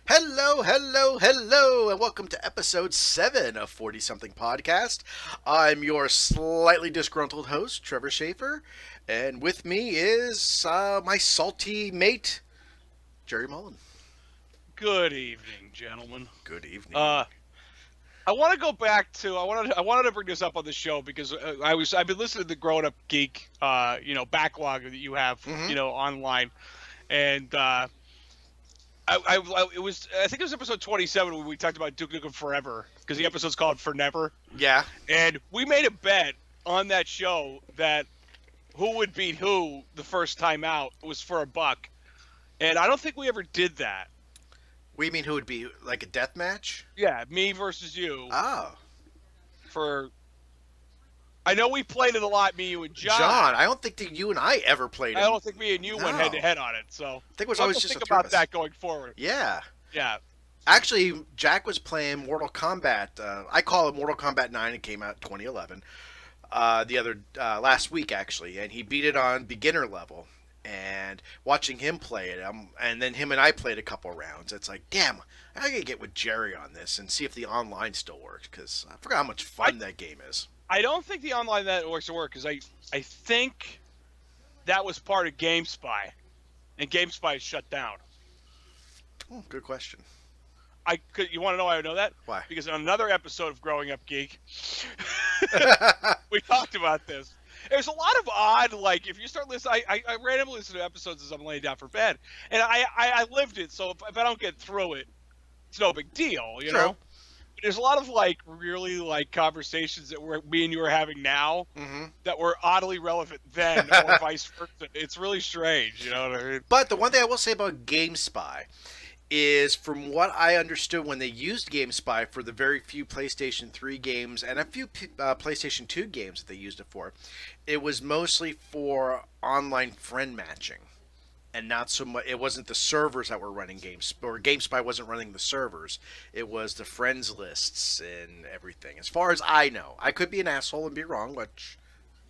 Hello, hello, hello, and welcome to episode 7 of 40 Something Podcast. I'm your slightly disgruntled host, Trevor Shafer, and with me is my salty mate, Jerry Mullen. Good evening, gentlemen. Good evening. Uh, I want to go back to I wanted to bring this up on the show because I've been listening to the Grown Up Geek backlog that you have Mm-hmm. online, and I think it was episode 27 when we talked about Duke Nukem Forever because the episode's called For Never, Yeah. and we made a bet on that show that who would beat who the first time out was for $1, and I don't think we ever did that. We mean who would be like a death match? Yeah, me versus you Oh, for I know we played it a lot, me, you, and John. John. I don't think that you and I ever played I it. don't think me and you went head to head on it, so I think it was we'll always have to just think a three of about us. that going forward. Yeah. Yeah. Actually, Jack was playing Mortal Kombat. I call it Mortal Kombat 9. It came out in 2011. Last week actually, and he beat it on beginner level. And watching him play it, and then him and I played a couple rounds. It's like, damn, I gotta get with Jerry on this and see if the online still works because I forgot how much I fun that game is. I don't think the online networks will work because I think that was part of GameSpy, and GameSpy is shut down. Oh, good question. You want to know why I know that? Why? Because in another episode of Growing Up Geek, we talked about this. There's a lot of odd, like, if you start listening, I randomly listen to episodes as I'm laying down for bed, and I lived it, so if I don't get through it, it's no big deal, you True. know? There's a lot of, like, really, like, conversations that me and you are having now Mm-hmm. that were oddly relevant then, or vice versa. It's really strange, you know what I mean? But the one thing I will say about GameSpy is, from what I understood, when they used GameSpy for the very few PlayStation 3 games and a few PlayStation 2 games that they used it for, it was mostly for online friend matching. And not so much. It wasn't the servers that were running GameSpy, or GameSpy wasn't running the servers. It was the friends lists and everything. As far as I know, I could be an asshole and be wrong, which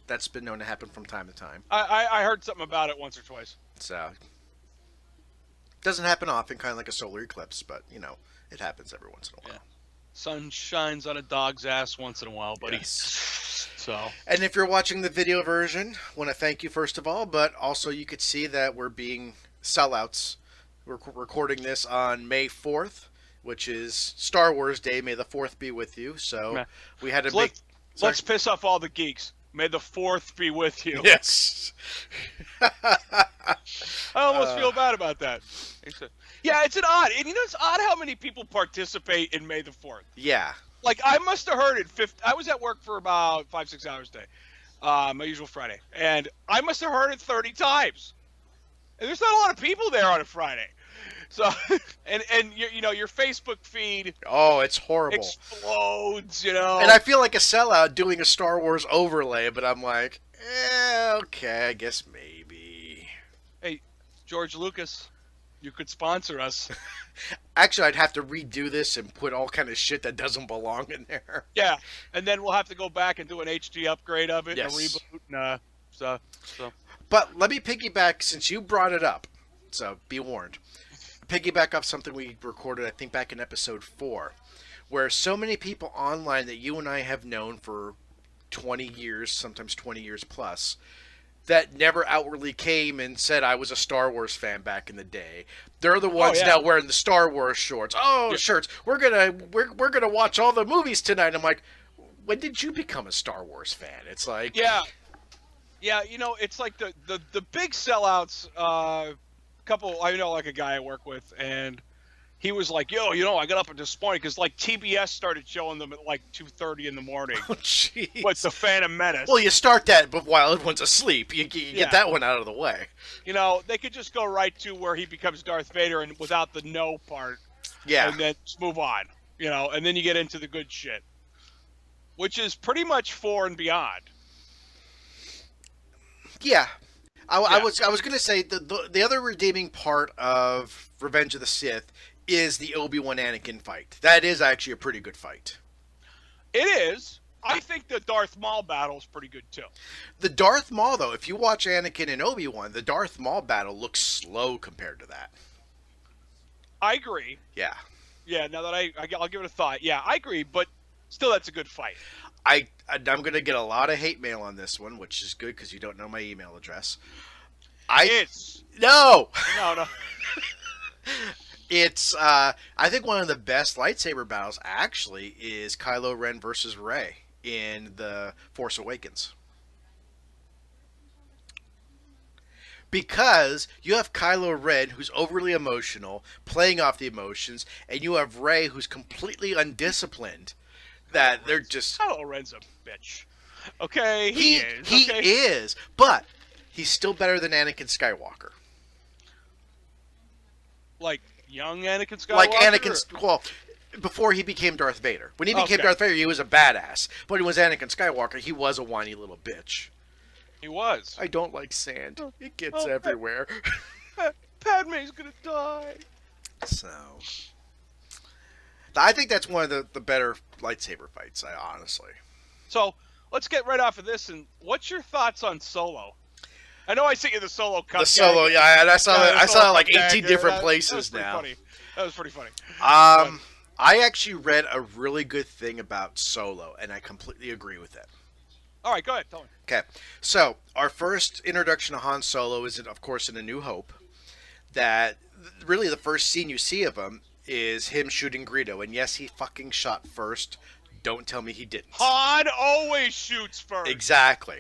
that's been known to happen from time to time. I heard something about it once or twice. So doesn't happen often, kind of like a solar eclipse, but it happens every once in a Yeah. while. Sun shines on a dog's ass once in a while, buddy. Yes. So, And if you're watching the video version, want to thank you first of all, but also you could see that we're being sellouts. We're recording this on May 4th, which is Star Wars Day. May the 4th be with you. So yeah. we had to So make. let's piss off all the geeks. May the 4th be with you. Yes. I almost feel bad about that. Yeah, it's and it's odd how many people participate in May the 4th. Yeah. Like, I must have heard it. I was at work for about 5-6 hours a day, my usual Friday, and I must have heard it 30 times. And there's not a lot of people there on a Friday. So, and your Facebook feed Oh, it's horrible. explodes, And I feel like a sellout doing a Star Wars overlay, but I'm like, okay, I guess maybe. Hey, George Lucas, you could sponsor us. Actually, I'd have to redo this and put all kind of shit that doesn't belong in there. Yeah, and then we'll have to go back and do an HD upgrade of it, Yes. a reboot, and so. But let me piggyback, since you brought it up, so be warned. Piggyback off something we recorded, I think, back in episode 4, where so many people online that you and I have known for 20 years, sometimes 20 years plus, that never outwardly came and said I was a Star Wars fan back in the day. They're the ones yeah. now wearing the Star Wars shorts. Oh, Yeah. shirts. We're gonna watch all the movies tonight. I'm like, when did you become a Star Wars fan? It's like, Yeah, it's like the big sellouts. I know, like, a guy I work with, and he was like, "Yo, I got up at this point because, like, TBS started showing them at like 2:30 in the morning oh jeez. with the Phantom Menace. Well, you start that, but while everyone's asleep, you Yeah. get that one out of the way. They could just go right to where he becomes Darth Vader and without the no part, Yeah, and then just move on. And then you get into the good shit, which is pretty much 4 and beyond. yeah. I Yeah. was gonna say the other redeeming part of Revenge of the Sith is the Obi-Wan Anakin fight. That is actually a pretty good fight. It is. I think the Darth Maul battle is pretty good too. The Darth Maul, though, if you watch Anakin and Obi-Wan, the Darth Maul battle looks slow compared to that. I agree. Yeah. Yeah, now that I'll give it a thought. Yeah, I agree, but still, that's a good fight. I'm going to get a lot of hate mail on this one, which is good because you don't know my email address. No! No. It's, I think one of the best lightsaber battles, actually, is Kylo Ren versus Rey in The Force Awakens. Because you have Kylo Ren, who's overly emotional, playing off the emotions, and you have Rey, who's completely undisciplined. That they're just... Kylo Ren's a bitch. Okay, he is. He is, but he's still better than Anakin Skywalker. Like young Anakin Skywalker? Like Anakin... Well, before he became Darth Vader. When he became Darth Vader, he was a badass. But when he was Anakin Skywalker, he was a whiny little bitch. He was. I don't like sand. It gets everywhere. Padme's gonna die. So... I think that's one of the better lightsaber fights, honestly. So, let's get right off of this, and what's your thoughts on Solo? I know I sent you the Solo cup. The Solo, yeah, and I saw it like 18 different that places was now. Funny. That was pretty funny. I actually read a really good thing about Solo, and I completely agree with it. All right, go ahead. Tell me. Okay, so our first introduction to Han Solo is, of course, in A New Hope. That really the first scene you see of him is him shooting Greedo, and yes, he fucking shot first. Don't tell me he didn't. Han always shoots first. Exactly.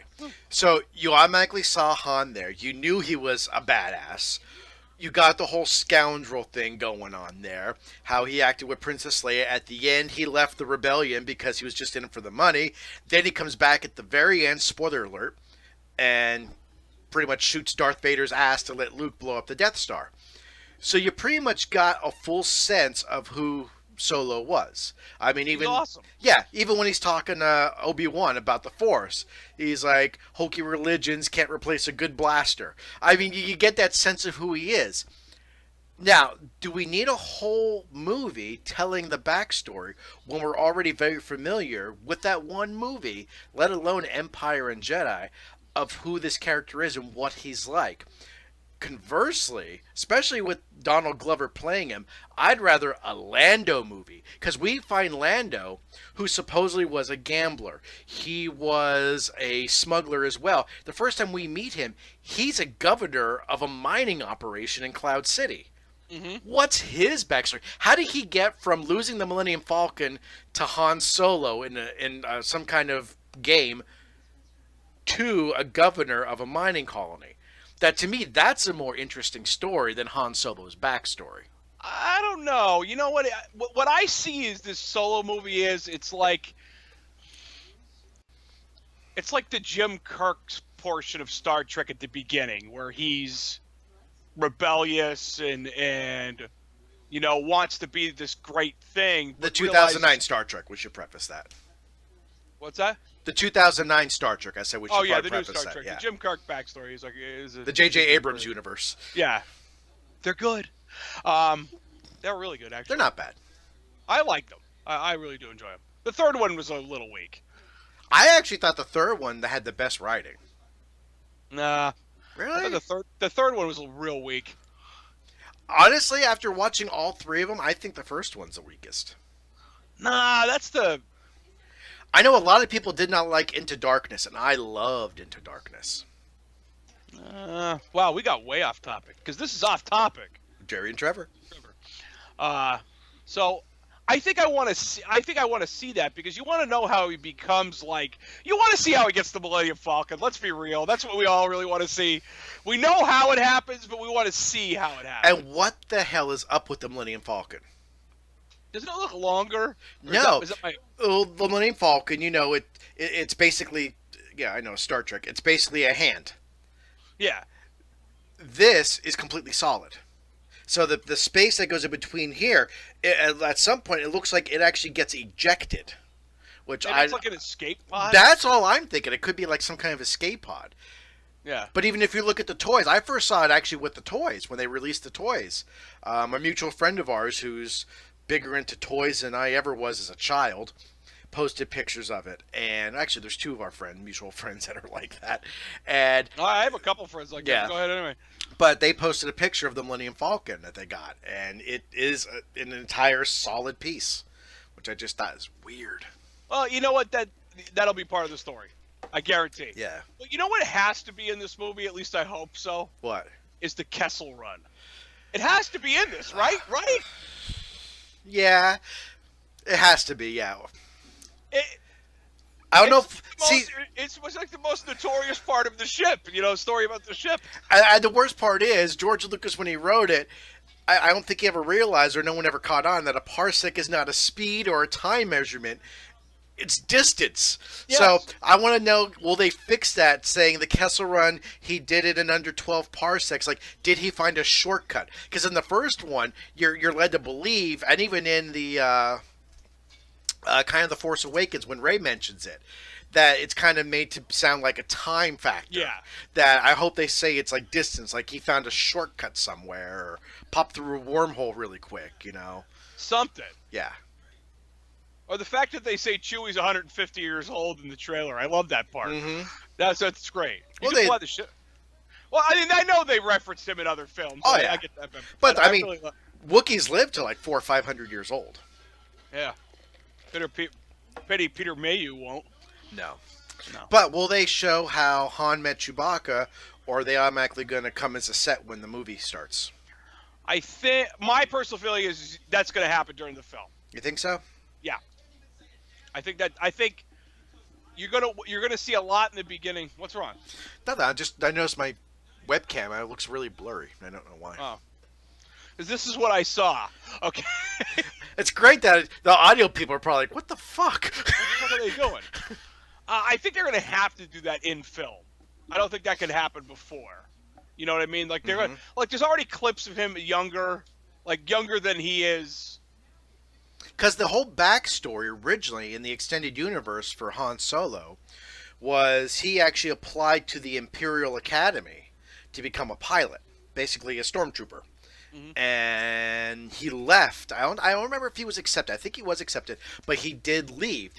So you automatically saw Han there. You knew he was a badass. You got the whole scoundrel thing going on there. How he acted with Princess Leia. At the end, he left the rebellion because he was just in it for the money. Then he comes back at the very end, spoiler alert, and pretty much shoots Darth Vader's ass to let Luke blow up the Death Star. So you pretty much got a full sense of who Solo was. I mean, even... He's awesome. Yeah, even when he's talking to Obi-Wan about the Force, he's like, hokey religions can't replace a good blaster. I mean, you get that sense of who he is. Now, do we need a whole movie telling the backstory when we're already very familiar with that one movie, let alone Empire and Jedi, of who this character is and what he's like? Conversely, especially with Donald Glover playing him, I'd rather a Lando movie. Because we find Lando, who supposedly was a gambler. He was a smuggler as well. The first time we meet him, he's a governor of a mining operation in Cloud City. Mm-hmm. What's his backstory? How did he get from losing the Millennium Falcon to Han Solo in some kind of game to a governor of a mining colony? That, to me, that's a more interesting story than Han Solo's backstory. I don't know. You know what? What I see is this Solo movie it's like the Jim Kirk's portion of Star Trek at the beginning, where he's rebellious and you know wants to be this great thing. The 2009 Star Trek. We should preface that. What's that? The 2009 Star Trek. I said we should the new preface Star that. Trek. Yeah. The Jim Kirk backstory is the J.J. Abrams universe. Yeah, they're good. They're really good, actually. They're not bad. I like them. I really do enjoy them. The third one was a little weak. I actually thought the third one had the best writing. Nah. Really? I thought the third one was real weak. Honestly, after watching all three of them, I think the first one's the weakest. Nah, that's the... I know a lot of people did not like Into Darkness, and I loved Into Darkness. Wow, we got way off topic, because this is off topic. Jerry and Trevor. So I think I want to see that, because you want to know how he becomes like. You want to see how he gets the Millennium Falcon. Let's be real. That's what we all really want to see. We know how it happens, but we want to see how it happens. And what the hell is up with the Millennium Falcon? Doesn't it look longer? No. Is that my... Well, the Millennium Falcon, you know, it's basically, yeah, I know, Star Trek. It's basically a hand. Yeah. This is completely solid. So the space that goes in between here, at some point, it looks like it actually gets ejected. Which it's like an escape pod? That's all I'm thinking. It could be like some kind of escape pod. Yeah. But even if you look at the toys, I first saw it actually with the toys, when they released the toys. A mutual friend of ours who's bigger into toys than I ever was as a child posted pictures of it, and actually, there's two of our mutual friends that are like that, and I have a couple friends like that. Go ahead anyway. But they posted a picture of the Millennium Falcon that they got, and it is an entire solid piece, which I just thought is weird. Well, you know what? That'll be part of the story. I guarantee. Yeah. Well, you know what has to be in this movie? At least I hope so. What? Is the Kessel Run? It has to be in this, right? Right? Yeah, it has to be. Yeah. I don't know. It was like the most notorious part of the ship. Story about the ship. The worst part is George Lucas, when he wrote it, I don't think he ever realized, or no one ever caught on, that a parsec is not a speed or a time measurement. It's distance. Yes. So I want to know, will they fix that, saying the Kessel Run, he did it in under 12 parsecs? Like, did he find a shortcut? Because in the first one, you're led to believe, and even in the kind of the Force Awakens, when Rey mentions it, that it's kind of made to sound like a time factor. Yeah. That I hope they say it's like distance, like he found a shortcut somewhere, or popped through a wormhole really quick, Something. Yeah. Or the fact that they say Chewie's 150 years old in the trailer. I love that part. Mm-hmm. That's great. Well, I mean, I know they referenced him in other films. Oh, yeah. I get that. But I mean, really Wookiees live to like 400 or 500 years old. Yeah. Peter Mayhew won't. No. But will they show how Han met Chewbacca, or are they automatically going to come as a set when the movie starts? I think my personal feeling is that's going to happen during the film. You think so? Yeah. I think you're gonna see a lot in the beginning. What's wrong? Nothing. I noticed my webcam. It looks really blurry. I don't know why. Oh. Because this is what I saw. Okay. It's great that the audio people are probably like, "What the fuck? What are they doing?" I think they're gonna have to do that in film. I don't think that could happen before. You know what I mean? Like they're gonna, like there's already clips of him younger than he is. Because the whole backstory originally in the extended universe for Han Solo was he actually applied to the Imperial Academy to become a pilot, basically a stormtrooper. Mm-hmm. And he left. I don't remember if he was accepted. I think he was accepted, but he did leave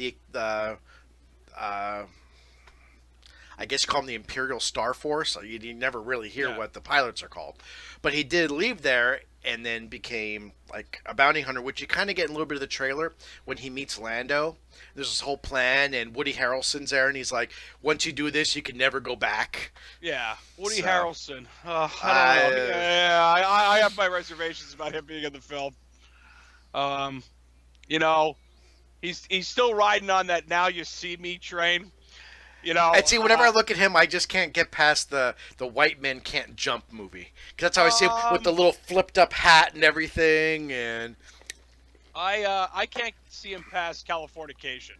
I guess you call them the Imperial Star Force. You never really hear what the pilots are called. But he did leave there and then became like a bounty hunter, which you kind of get in a little bit of the trailer when he meets Lando. There's this whole plan, and Woody Harrelson's there, and he's like, once you do this, you can never go back. Yeah, Woody Harrelson. I don't know. Yeah, I have my reservations about him being in the film. He's still riding on that "now you see me" train. And see, whenever I look at him, I just can't get past the white men can't jump movie. Because that's how I see him with the little flipped up hat and everything. And I can't see him past Californication.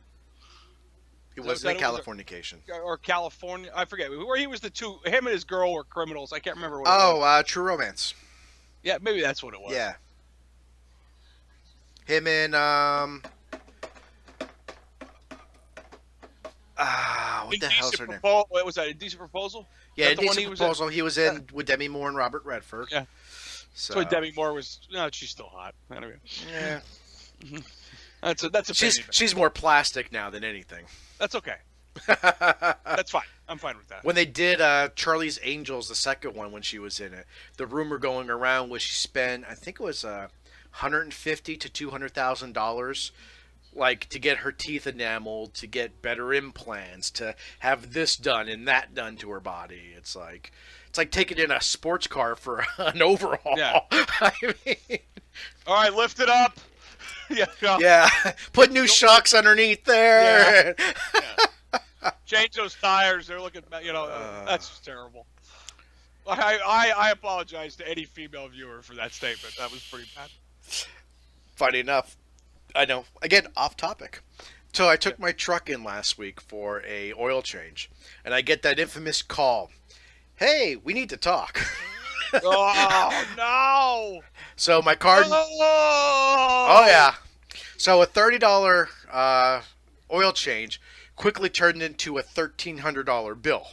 He wasn't in Californication. Or California. I forget. Where he was him and his girl were criminals. I can't remember what it was. True Romance. Yeah, maybe that's what it was. Yeah. Him and, what the hell's her name? What was that? Indecent Proposal? Yeah, Indecent Proposal. He was in with Demi Moore and Robert Redford. Yeah. So Demi Moore was. No, she's still hot. Anyway. Yeah. That's a. She's more plastic now than anything. That's okay. That's fine. I'm fine with that. When they did Charlie's Angels, the second one, when she was in it, the rumor going around was she spent, I think it was $150,000 to $200,000. Like, to get her teeth enameled, to get better implants, to have this done and that done to her body. It's like taking in a sports car for an overhaul. Yeah. I mean, all right, lift it up. Yeah. Put new shocks underneath there. Yeah. Change those tires. They're looking, that's just terrible. I apologize to any female viewer for that statement. That was pretty bad. Funny enough. I know. Again, off topic. So I took my truck in last week for a oil change, and I get that infamous call. Hey, we need to talk. Oh, no. So my car... Oh, yeah. So a $30 oil change quickly turned into a $1,300 bill,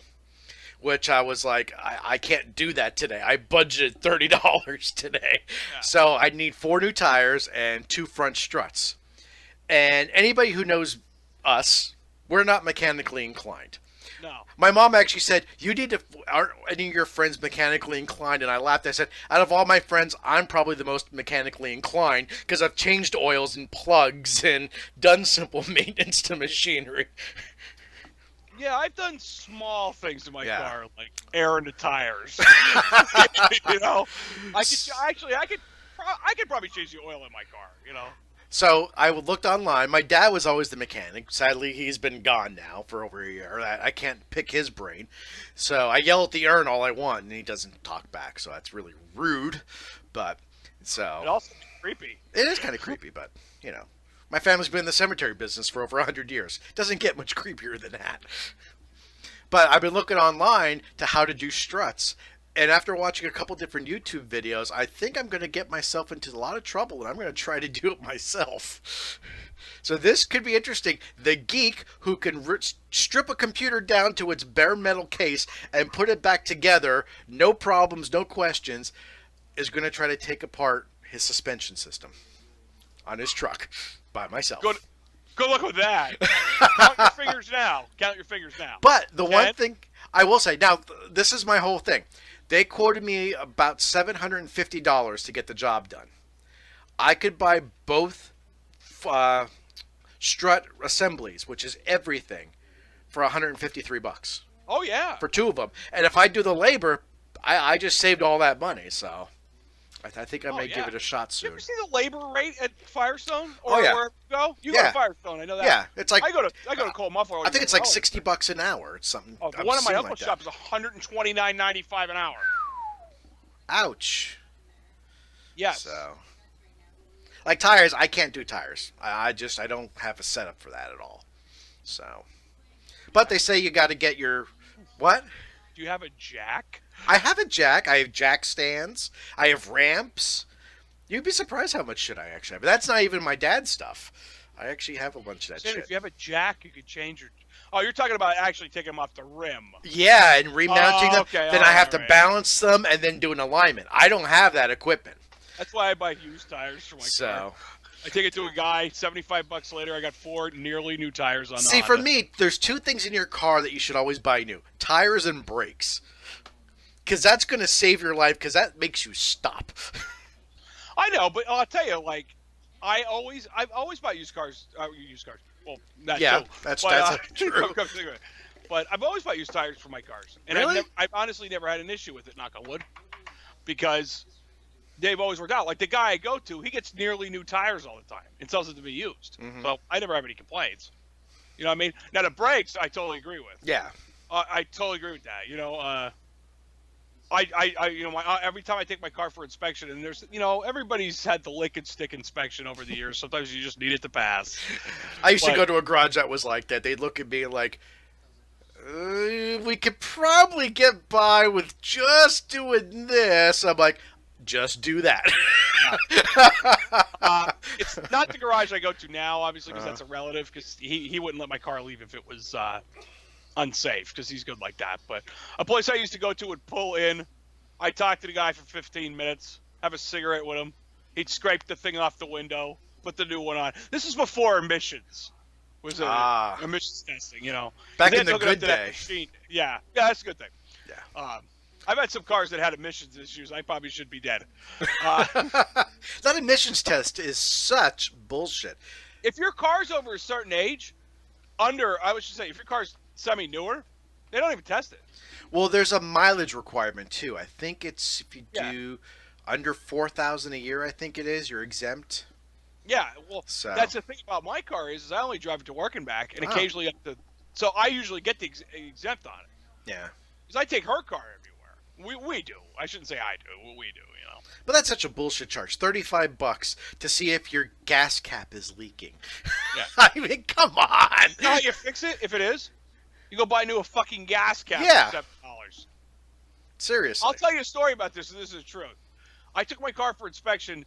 which I was like, I can't do that today. I budgeted $30 today. Yeah. So I need 4 new tires and 2 front struts. And anybody who knows us, we're not mechanically inclined. No. My mom actually said, "You need to. Aren't any of your friends mechanically inclined?" And I laughed. I said, "Out of all my friends, I'm probably the most mechanically inclined because I've changed oils and plugs and done simple maintenance to machinery." Yeah, I've done small things to my Yeah. car, like airing the tires. You know, I could probably change the oil in my car. You know. So I looked online. My dad was always the mechanic. Sadly, he's been gone now for over a year. I can't pick his brain. So I yell at the urn all I want, and he doesn't talk back. So that's really rude. But It also creepy. it is kind of creepy. But you know, my family's been in the cemetery business for over 100 years. Doesn't get much creepier than that. But I've been looking online to how to do struts. And after watching a couple different YouTube videos, I think I'm going to get myself into a lot of trouble, and I'm going to try to do it myself. So this could be interesting. The geek who can strip a computer down to its bare metal case and put it back together, no problems, no questions, is going to try to take apart his suspension system on his truck by myself. Good luck with that. Count your fingers now. Count your fingers now. But the one thing I will say, now, this is my whole thing. They quoted me about $750 to get the job done. I could buy both strut assemblies, which is everything, for $153 Oh yeah. for two of them. And if I do the labor, I just saved all that money. So I think I may give it a shot You soon. ever see the labor rate at Firestone? Oh, yeah. Wherever you go? You go Yeah. to Firestone, I know that. Yeah, it's like I go to Cole Muffler. I think it's like $60 an hour. It's something. Oh, the one at my obscene uncle's like shop is $129.95 an hour. Ouch. Yes. So, like tires, I can't do tires. I don't have a setup for that at all. So, but they say you got to get your what? Do you have a jack? I have a jack. I have jack stands. I have ramps. You'd be surprised how much shit I actually have. But that's not even my dad's stuff. I actually have a bunch of that shit. If you have a jack, you could change your. Oh, you're talking about actually taking them off the rim. Yeah, and remounting them. Okay, Then I have to right. balance them and then do an alignment. I don't have that equipment. That's why I buy used tires for my car. So, I take it to a guy. $75 later, I got 4 nearly new tires on. The see, for Honda. me, there's two things in your car that you should always buy new: tires and brakes. Because that's going to save your life. Because that makes you stop. I know, but I'll tell you, like, I've always bought used cars. Well, that Yeah, too. that's true. true. But I've always bought used tires for my cars, and Really? I've honestly never had an issue with it. Knock on wood, because they've always worked out. Like the guy I go to, he gets nearly new tires all the time and sells it to be used. Mhm. So I never have any complaints. You know what I mean? Now the brakes, I totally agree with. Yeah. I totally agree with that. You know, every time I take my car for inspection, and there's, everybody's had the lick and stick inspection over the years. Sometimes you just need it to pass. I used to But- go to a garage that was like that. They'd look at me like, we could probably get by with just doing this. I'm like, just do that. It's not the garage I go to now, obviously, because that's a relative. Because he wouldn't let my car leave if it was unsafe, because he's good like that. But a place I used to go to would pull in. I'd talk to the guy for 15 minutes, have a cigarette with him. He'd scrape the thing off the window, put the new one on. This is before emissions. Emissions testing, Back They in the hook it up good to that day. machine. Yeah, that's a good thing. Yeah. I've had some cars that had emissions issues. I probably should be dead. That emissions test is such bullshit. If your car's over a certain age, if your car's semi-newer, they don't even test it. Well, there's a mileage requirement too. I think it's if you Yeah. do under 4,000 a year, I think it is, you're exempt. Yeah, well, So. that's the thing about my car is I only drive it to work and back, and Oh. occasionally up to. So I usually get the exempt on it Yeah. because I take her car everywhere. We do. I shouldn't say I do. We do. But that's such a bullshit charge. $35 to see if your gas cap is leaking. Yeah. I mean, come on. You know how you fix it? If it is, you go buy a fucking gas cap Yeah. for $7. Seriously. I'll tell you a story about this, and this is the truth. I took my car for inspection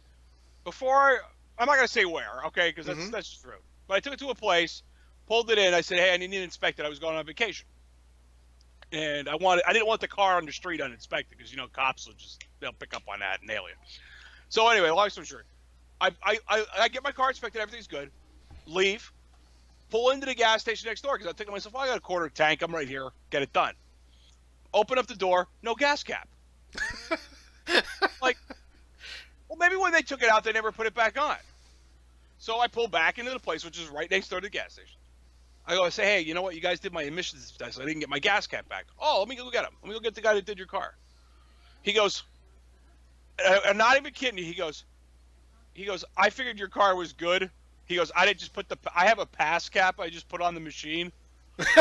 before. I'm not gonna say where, okay? Because that's true. But I took it to a place, pulled it in. I said, "Hey, I need it inspected." I was going on vacation, and I didn't want the car on the street uninspected because cops they'll pick up on that and nail you. So anyway, long story short, I get my car inspected. Everything's good. Leave. Pull into the gas station next door because I'm thinking to myself, I got a quarter tank. I'm right here. Get it done. Open up the door. No gas cap. Like, well, maybe when they took it out, they never put it back on. So I pull back into the place, which is right next door to the gas station. I say, hey, you know what? You guys did my emissions test. I didn't get my gas cap back. Oh, let me go get him. Let me go get the guy that did your car. He goes, I'm not even kidding you. He goes, I figured your car was good. He goes, I didn't just put I have a pass cap I just put on the machine. Without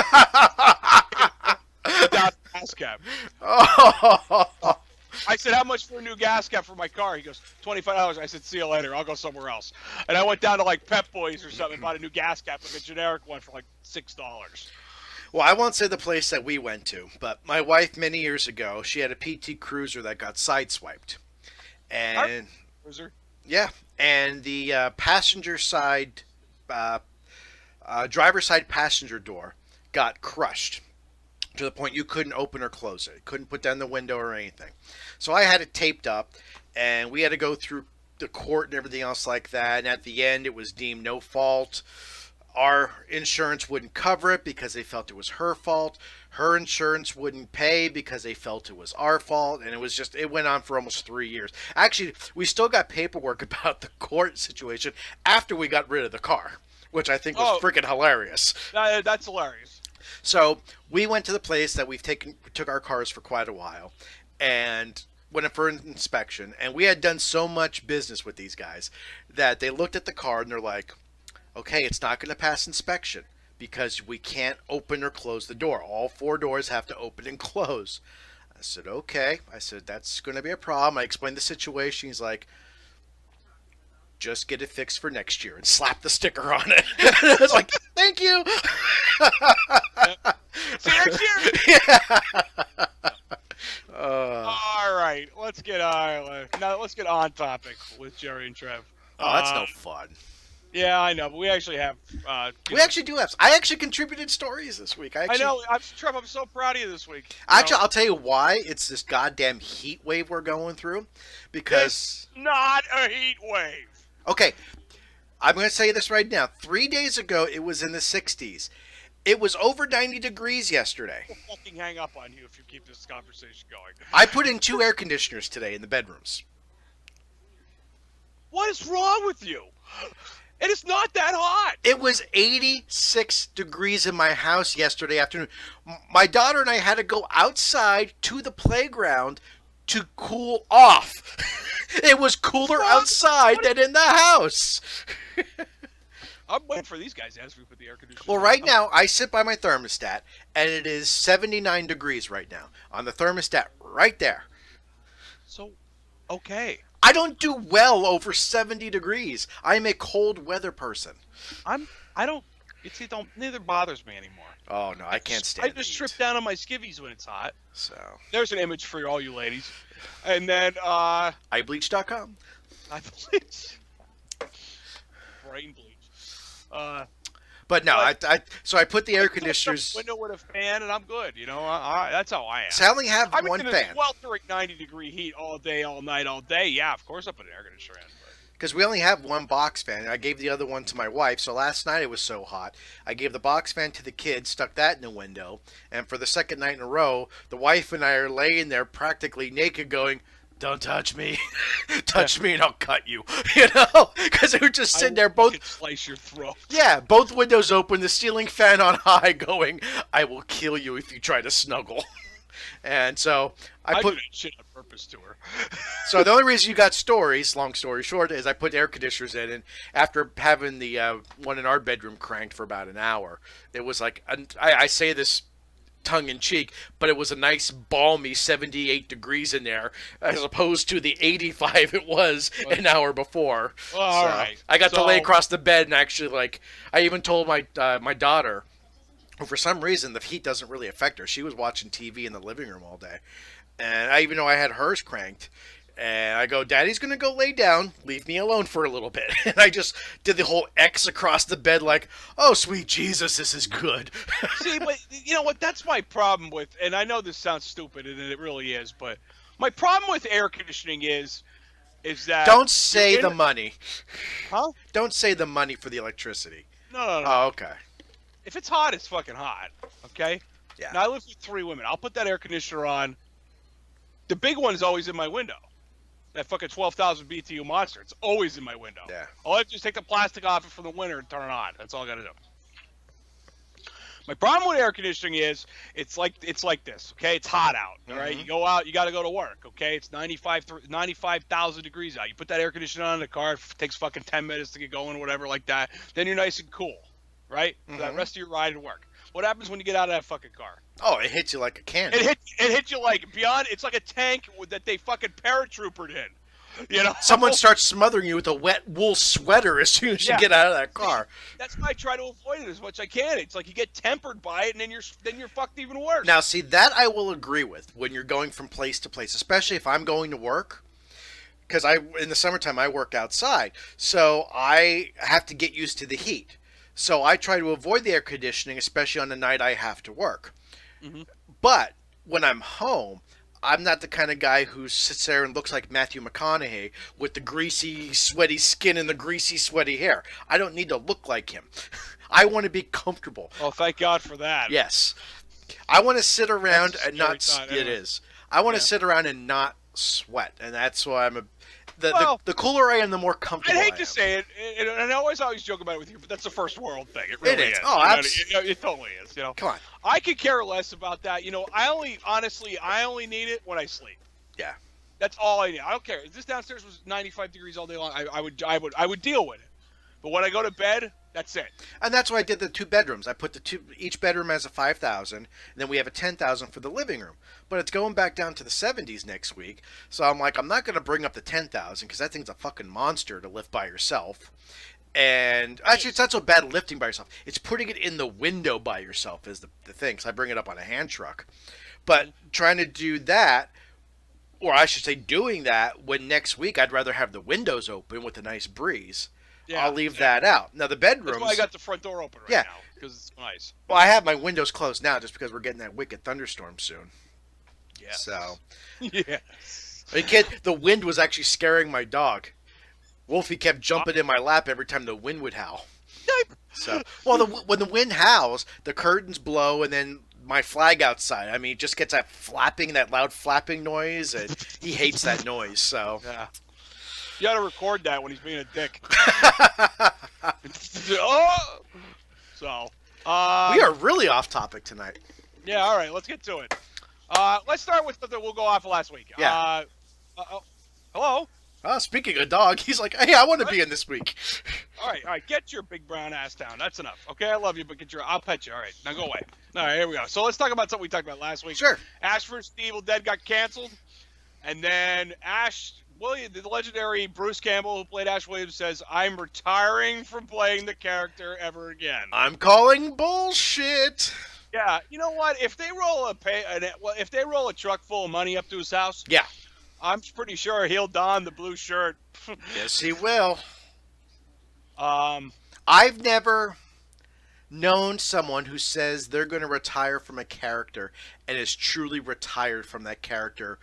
pass cap. Oh. I said, how much for a new gas cap for my car? He goes, $25. I said, see you later. I'll go somewhere else. And I went down to like Pep Boys or something and bought a new gas cap, like a generic one for like $6. Well, I won't say the place that we went to, but my wife many years ago, she had a PT Cruiser that got sideswiped. And Cruiser? Yeah, and the passenger side, driver's side passenger door got crushed to the point you couldn't open or close it. Couldn't put down the window or anything. So I had it taped up, and we had to go through the court and everything else like that. And at the end, it was deemed no fault. Our insurance wouldn't cover it because they felt it was her fault. Her insurance wouldn't pay because they felt it was our fault. And it went on for almost 3 years. Actually, we still got paperwork about the court situation after we got rid of the car, which I think was freaking hilarious. That's hilarious. So we went to the place that we took our cars for quite a while and went in for an inspection. And we had done so much business with these guys that they looked at the car and they're like, okay, it's not going to pass inspection because we can't open or close the door. All 4 doors have to open and close. I said, okay. I said, that's going to be a problem. I explained the situation. He's like, just get it fixed for next year and slap the sticker on it. I was like, thank you. See you next year. Yeah. All right, let's get on topic with Jerry and Trev. Oh, that's no fun. Yeah, I know, but we actually have. Actually do have. I actually contributed stories this week. I know, Trev. I'm so proud of you this week. Actually, I'll tell you why. It's this goddamn heat wave we're going through. Because it's not a heat wave. Okay, I'm going to say this right now. 3 days ago, it was in the 60s. It was over 90 degrees yesterday. We'll fucking hang up on you if you keep this conversation going. I put in 2 air conditioners today in the bedrooms. What is wrong with you? It is not that hot. It was 86 degrees in my house yesterday afternoon. My daughter and I had to go outside to the playground to cool off. It was cooler outside than in the house. I'm waiting for these guys to ask me to put the air conditioner. Well, right now, I sit by my thermostat, and it is 79 degrees right now on the thermostat right there. So, okay. I don't do well over 70 degrees. I'm a cold weather person. Neither bothers me anymore. Oh, no, I can't stand it. I just trip down on my skivvies when it's hot. So there's an image for all you ladies. And then, iBleach.com. I bleach. Brain bleach. But no, so I put the air conditioners. Window with a fan, and I'm good. You know, that's how I am. So I only have one in fan. A sweltering 90-degree heat all day, all night, all day. Yeah, of course I put an air conditioner in. Because we only have one box fan. I gave the other one to my wife. So last night it was so hot. I gave the box fan to the kids, stuck that in the window. And for the second night in a row, the wife and I are laying there practically naked going, don't touch me. Touch me and I'll cut you. You know? Because they were just sitting there both. Slice your throat. Yeah, both windows open, the ceiling fan on high going, I will kill you if you try to snuggle. And so I put do that shit on purpose to her. So the only reason you got stories, long story short, is I put air conditioners in, and after having the one in our bedroom cranked for about an hour, it was like, I say this tongue-in-cheek, but it was a nice balmy 78 degrees in there, as opposed to the 85 it was an hour before. Well, all right. I got to lay across the bed and actually, I even told my daughter, who for some reason the heat doesn't really affect her. She was watching TV in the living room all day. And I even know I had hers cranked. And I go, Daddy's going to go lay down. Leave me alone for a little bit. And I just did the whole X across the bed like, oh, sweet Jesus, this is good. See, but you know what? That's my problem with, and I know this sounds stupid, and it really is, but my problem with air conditioning is that... Don't say the money. Huh? Don't say the money for the electricity. No. Oh, okay. if it's hot, it's fucking hot. Okay. Yeah. Now I live with 3 women. I'll put that air conditioner on. The big one is always in my window. That fucking 12,000 BTU monster. It's always in my window. Yeah. All I have to do is take the plastic off it for the winter and turn it on. That's all I got to do. My problem with air conditioning is it's like this, okay? It's hot out, all right? You go out, you got to go to work, okay? It's 95,000 degrees out. You put that air conditioner on in the car, it takes fucking 10 minutes to get going, whatever like that. Then you're nice and cool, right? For that rest of your ride and work. What happens when you get out of that fucking car? Oh, it hits you like a cannon. It hits you like beyond. It's like a tank that they fucking paratroopered in. You know, Someone starts smothering you with a wet wool sweater as soon as you get out of that car. That's why I try to avoid it as much as I can. It's like you get tempered by it, and then you're fucked even worse. Now, see, that I will agree with when you're going from place to place, especially if I'm going to work. Because in the summertime, I work outside, so I have to get used to the heat. So I try to avoid the air conditioning, especially on the night I have to work. But when I'm home, I'm not the kind of guy who sits there and looks like Matthew McConaughey with the greasy, sweaty skin and the greasy, sweaty hair. I don't need to look like him. I want to be comfortable. Oh, thank God for that. Yes. I want to sit around and not... thought, It is. I want to sit around and not sweat, and that's why I'm the cooler I am, the more comfortable I am. I'd hate to say it, and I always joke about it with you, but that's a first world thing. It really is. Oh, absolutely. It totally is. You know. Come on. I could care less about that. You know, I only need it when I sleep. Yeah. That's all I need. I don't care. If this downstairs was 95 degrees all day long, I would deal with it. But when I go to bed, that's it. And that's why I did the 2 bedrooms. I put each bedroom as a 5,000, and then we have a 10,000 for the living room. But it's going back down to the 70s next week, so I'm like, I'm not going to bring up the 10,000 because that thing's a fucking monster to lift by yourself. And actually, it's not so bad lifting by yourself. It's putting it in the window by yourself is the thing. So I bring it up on a hand truck. But trying to do that, or I should say doing that, when next week I'd rather have the windows open with a nice breeze. Yeah, I'll leave that out. Now, the bedrooms... That's why I got the front door open right now, because it's nice. Well, I have my windows closed now just because we're getting that wicked thunderstorm soon. Yeah. So... Yes. The wind was actually scaring my dog. Wolfie kept jumping in my lap every time the wind would howl. So, well, when the wind howls, the curtains blow, and then my flag outside. I mean, it just gets that loud flapping noise, and he hates that noise. So, yeah, you got to record that when he's being a dick. So, we are really off topic tonight. Yeah, all right, let's get to it. Let's start with something we'll go off of last week. Yeah. Hello. Speaking of dog, he's like, hey, I want to be in this week. All right, get your big brown ass down. That's enough. Okay, I love you, but I'll pet you. All right, now go away. All right, here we go. So let's talk about something we talked about last week. Sure. Ash vs. the Evil Dead got canceled, and then the legendary Bruce Campbell, who played Ash Williams, says, I'm retiring from playing the character ever again. I'm calling bullshit. Yeah, you know what? If they roll a truck full of money up to his house, yeah, I'm pretty sure he'll don the blue shirt. Yes, he will. I've I've never known someone who says they're going to retire from a character and is truly retired from that character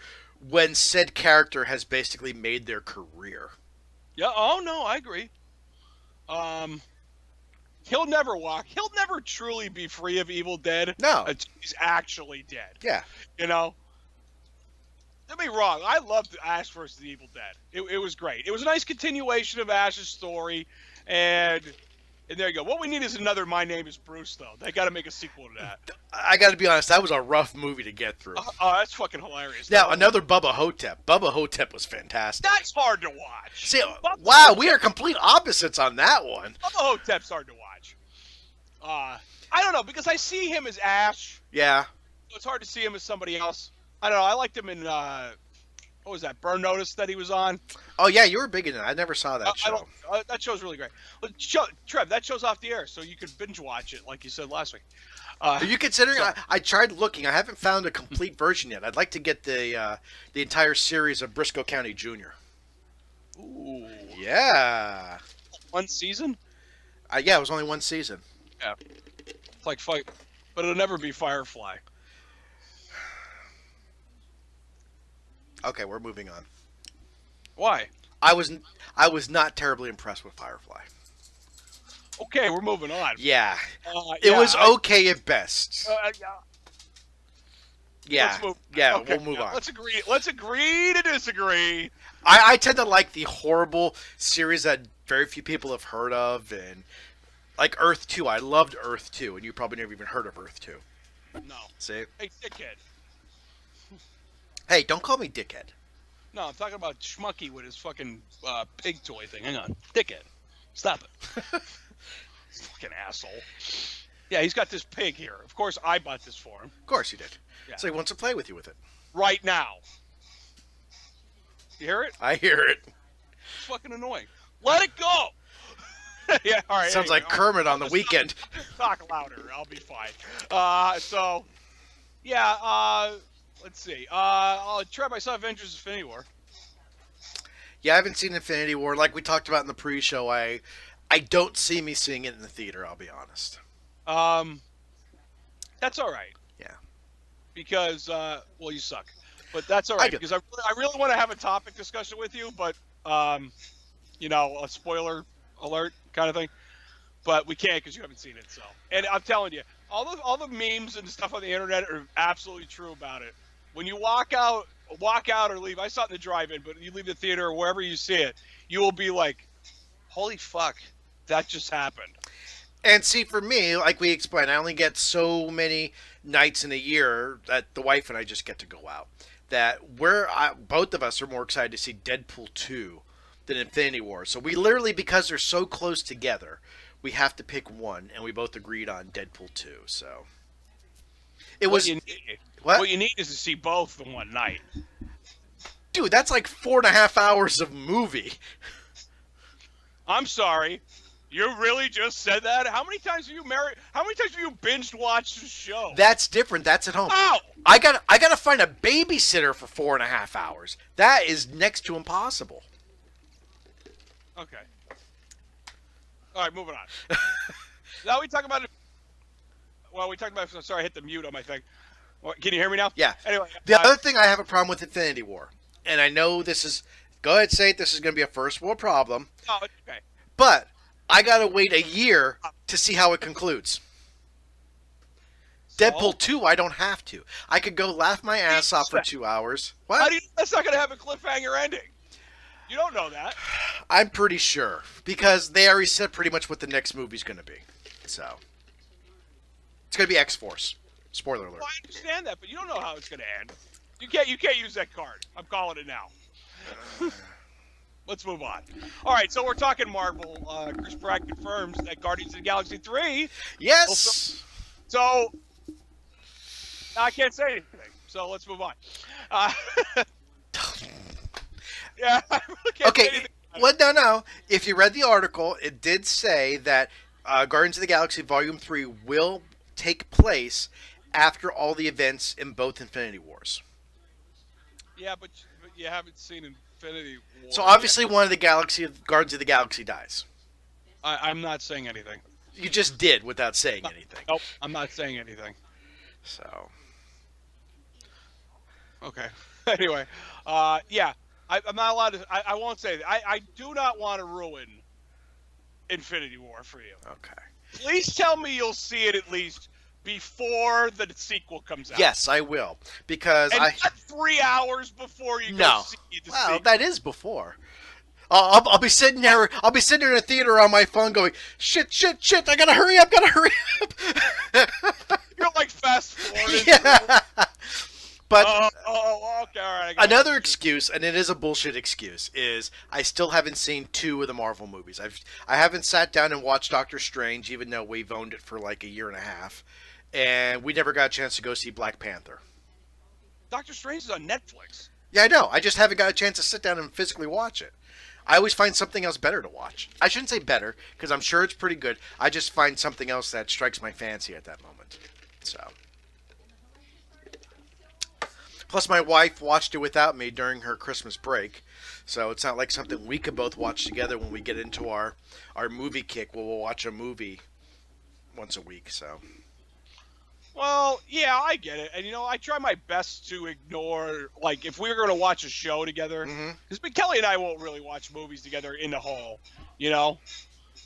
when said character has basically made their career. Yeah. Oh no, I agree. He'll never walk. He'll never truly be free of Evil Dead. No, until he's actually dead. Yeah. You know. Don't be wrong. I loved Ash vs. the Evil Dead. It was great. It was a nice continuation of Ash's story, and there you go. What we need is another My Name is Bruce, though. They got to make a sequel to that. I got to be honest. That was a rough movie to get through. Oh, that's fucking hilarious. Now, another Bubba Hotep. Bubba Hotep was fantastic. That's hard to watch. See, wow, we are complete opposites on that one. Bubba Hotep's hard to watch. I don't know, because I see him as Ash. Yeah. So it's hard to see him as somebody else. I don't know. I liked him in, what was that, Burn Notice that he was on? Oh, yeah, you were big in it. I never saw that show. That show's really great. But Trev, that show's off the air, so you could binge watch it, like you said last week. Are you considering? I tried looking. I haven't found a complete version yet. I'd like to get the entire series of Briscoe County Jr. Ooh. Yeah. One season? Yeah, it was only one season. Yeah. It's like fight, but it'll never be Firefly. Okay, we're moving on. Why? I was not terribly impressed with Firefly. Okay, we're moving on. Yeah. It was okay at best. Yeah. Let's move. Yeah, Okay, we'll move on. Let's agree to disagree. I tend to like the horrible series that very few people have heard of, and like Earth 2. I loved Earth 2, and you probably never even heard of Earth 2. No. See? Hey, dickhead. Hey, don't call me dickhead. No, I'm talking about Schmucky with his fucking pig toy thing. Hang on. Dickhead. Stop it. Fucking asshole. Yeah, he's got this pig here. Of course, I bought this for him. Of course you did. Yeah. So he wants to play with you with it. Right now. You hear it? I hear it. It's fucking annoying. Let it go! Yeah, all right. Sounds like Kermit on the weekend. Talk louder. I'll be fine. Let's see. Trev, I saw Avengers Infinity War. Yeah, I haven't seen Infinity War. Like we talked about in the pre-show, I don't see me seeing it in the theater, I'll be honest. That's all right. Yeah. Because, you suck. But that's all right, because I really want to have a topic discussion with you, but, a spoiler alert kind of thing. But we can't because you haven't seen it, so. And I'm telling you, all the memes and stuff on the internet are absolutely true about it. When you walk out or leave, I saw it in the drive-in, but you leave the theater or wherever you see it, you will be like, holy fuck, that just happened. And see, for me, like we explained, I only get so many nights in a year that the wife and I just get to go out. That both of us are more excited to see Deadpool 2 than Infinity War. So we literally, because they're so close together, we have to pick one, and we both agreed on Deadpool 2. So what you need is to see both in one night. Dude, that's like 4.5 hours of movie. I'm sorry. You really just said that? How many times have you binge watched the show? That's different. That's at home. Ow! I gotta find a babysitter for 4.5 hours. That is next to impossible. Okay. All right, moving on. Now we talk about it. Well, we talked about. Sorry, I hit the mute on my thing. Can you hear me now? Yeah. Anyway, the other thing I have a problem with Infinity War, and I know this is. Go ahead, say it. This is going to be a first world problem. Oh, okay. But I gotta wait a year to see how it concludes. So? Deadpool 2, I don't have to. I could go laugh my ass off for 2 hours. What? That's not going to have a cliffhanger ending. You don't know that. I'm pretty sure. Because they already said pretty much what the next movie's going to be. So. It's going to be X-Force. Spoiler alert. Well, I understand that, but you don't know how it's going to end. You can't use that card. I'm calling it now. Let's move on. All right, so we're talking Marvel. Chris Pratt confirms that Guardians of the Galaxy 3. Yes. So I can't say anything. So let's move on. Yeah, I really can't say anything. Well, no. If you read the article, it did say that Guardians of the Galaxy Volume 3 will take place after all the events in both Infinity Wars. Yeah, but you haven't seen Infinity War. So obviously one of the Guardians of the Galaxy dies. I'm not saying anything. You just did without saying anything. Nope, I'm not saying anything. So. Okay. Anyway, yeah. I'm not allowed to. I won't say that. I do not want to ruin Infinity War for you. Okay. Please tell me you'll see it at least before the sequel comes out. Yes, I will. Because not 3 hours before you go see the sequel. Well, that is before. I'll be sitting there. I'll be sitting in a theater on my phone, going, "Shit! I gotta hurry up! You're like fast forwarding. Yeah. But okay, all right. Another excuse, and it is a bullshit excuse, is I still haven't seen 2 of the Marvel movies. I haven't sat down and watched Doctor Strange, even though we've owned it for like a year and a half, and we never got a chance to go see Black Panther. Doctor Strange is on Netflix. Yeah, I know. I just haven't got a chance to sit down and physically watch it. I always find something else better to watch. I shouldn't say better, because I'm sure it's pretty good. I just find something else that strikes my fancy at that moment. So. Plus, my wife watched it without me during her Christmas break, so it's not like something we could both watch together when we get into our movie kick. We'll watch a movie once a week, so. Well, yeah, I get it. And, I try my best to ignore, like, if we were going to watch a show together, because Kelly and I won't really watch movies together in the hall,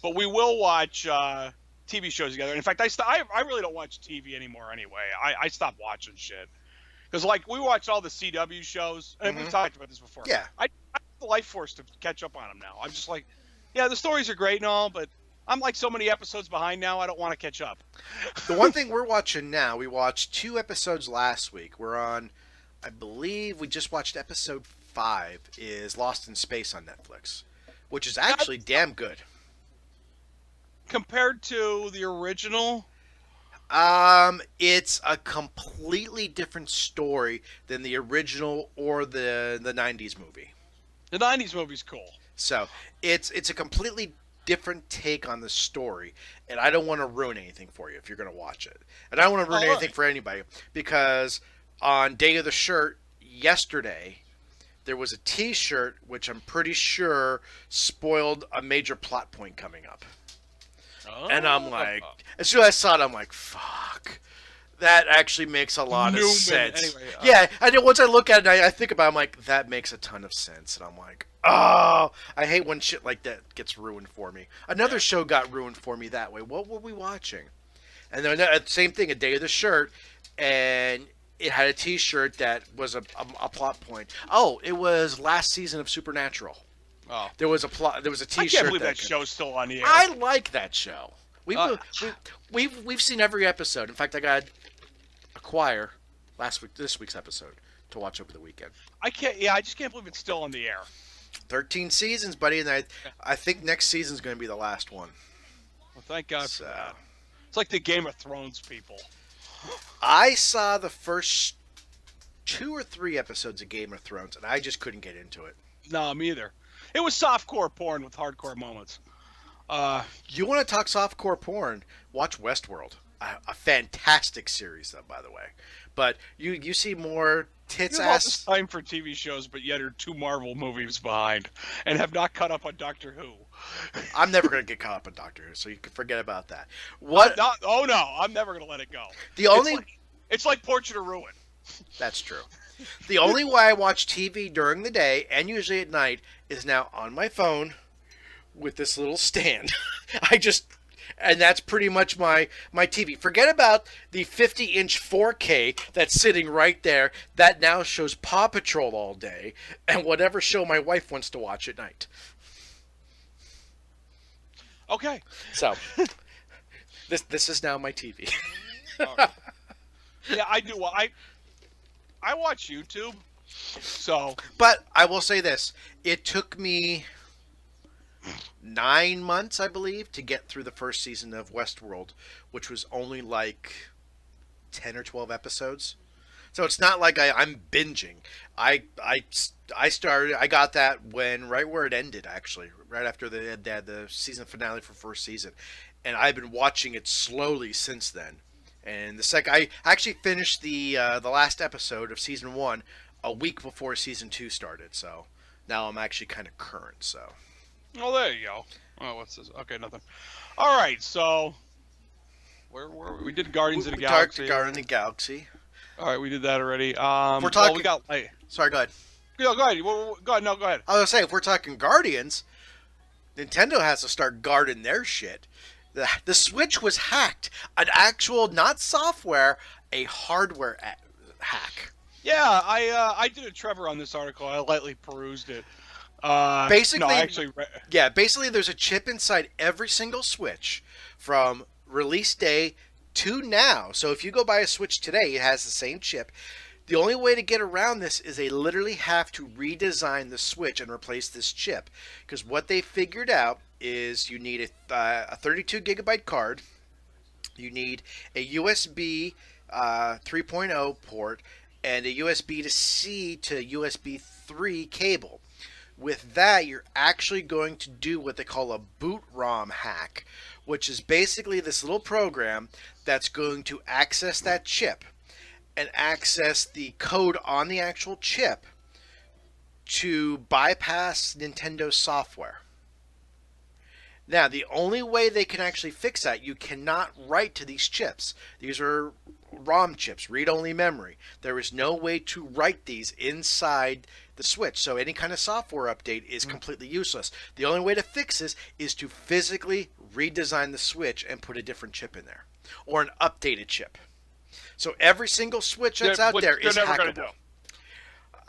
but we will watch TV shows together. And in fact, I really don't watch TV anymore anyway. I stopped watching shit because like we watched all the CW shows, and we've talked about this before. Yeah. I have the life force to catch up on them now. I'm just like, yeah, the stories are great and all, but I'm like so many episodes behind now. I don't want to catch up. The one thing we're watching now, we watched 2 episodes last week. We're on, I believe we just watched episode 5, is Lost in Space on Netflix, which is actually damn good. Compared to the original? It's a completely different story than the original or the 90s movie. The 90s movie's cool. So, it's a completely different take on the story, and I don't want to ruin anything for you if you're going to watch it. And I don't want to ruin anything for anybody, because on Day of the Shirt yesterday, there was a T-shirt which I'm pretty sure spoiled a major plot point coming up. Oh. And I'm like, as soon as I saw it, I'm like, fuck. That actually makes a lot of sense. Anyway, yeah, and then once I look at it, I think about it, I'm like, that makes a ton of sense. And I'm like, oh, I hate when shit like that gets ruined for me. Another show got ruined for me that way. What were we watching? And then same thing, A Day of the Shirt, and it had a T-shirt that was a plot point. Oh, it was last season of Supernatural. Oh, there was a T-shirt. I can't believe that show's still on the air. I like that show. We've seen every episode. In fact, I got acquire this week's episode to watch over the weekend. I just can't believe it's still on the air. 13 seasons, buddy, and I think next season's going to be the last one. Well, thank God for that. It's like the Game of Thrones people. I saw the first 2 or 3 episodes of Game of Thrones, and I just couldn't get into it. No, me either. It was softcore porn with hardcore moments. You want to talk softcore porn? Watch Westworld. A fantastic series, though, by the way. But you see more tits you ass. Time for TV shows, but yet are 2 Marvel movies behind, and have not caught up on Doctor Who. I'm never going to get caught up on Doctor Who, so you can forget about that. What? Oh no, I'm never going to let it go. It's like Portrait of Ruin. That's true. The only way I watch TV during the day and usually at night is now on my phone with this little stand. And that's pretty much my TV. Forget about the 50-inch 4K that's sitting right there that now shows Paw Patrol all day and whatever show my wife wants to watch at night. Okay. So, this is now my TV. Right. Yeah, I do. I watch YouTube, so. But I will say this: it took me 9 months, I believe, to get through the first season of Westworld, which was only like 10 or 12 episodes. So it's not like I'm binging. I got that right where it ended, actually, right after they had the season finale for first season, and I've been watching it slowly since then. And I actually finished the last episode of season 1 a week before season 2 started. So now I'm actually kind of current. So. Oh, there you go. Oh, what's this? Okay, nothing. All right, so where we did Guardians of the Galaxy. Guardians of the Galaxy. All right, we did that already. We're talking. Sorry, go ahead. Go ahead. Go ahead. No, go ahead. I was gonna say, if we're talking Guardians, Nintendo has to start guarding their shit. The Switch was hacked. An actual, not software, a hardware hack. Yeah, I did a Trevor on this article. I lightly perused it. Basically, there's a chip inside every single Switch from release day to now. So if you go buy a Switch today, it has the same chip. The only way to get around this is they literally have to redesign the Switch and replace this chip. Because what they figured out is you need a 32 gigabyte card, you need a USB 3.0 port, and a USB to C to USB 3 cable. With that, you're actually going to do what they call a boot ROM hack, which is basically this little program that's going to access that chip and access the code on the actual chip to bypass Nintendo's software. Now, the only way they can actually fix that, you cannot write to these chips. These are ROM chips, read-only memory. There is no way to write these inside the Switch, so any kind of software update is completely useless. The only way to fix this is to physically redesign the Switch and put a different chip in there, or an updated chip. So every single Switch that's out there is never hackable. Gonna do.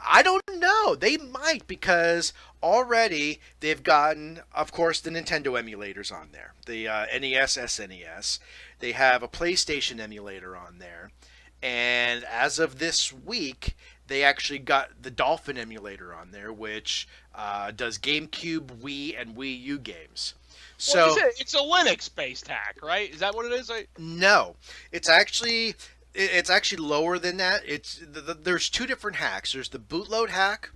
I don't know. They might, because already they've gotten, of course, the Nintendo emulators on there. The NES, SNES. They have a PlayStation emulator on there. And as of this week, they actually got the Dolphin emulator on there, which does GameCube, Wii, and Wii U games. So Well, it's a Linux-based hack, right? Is that what it is? no, it's actually lower than that. There's two different hacks. There's the bootload hack,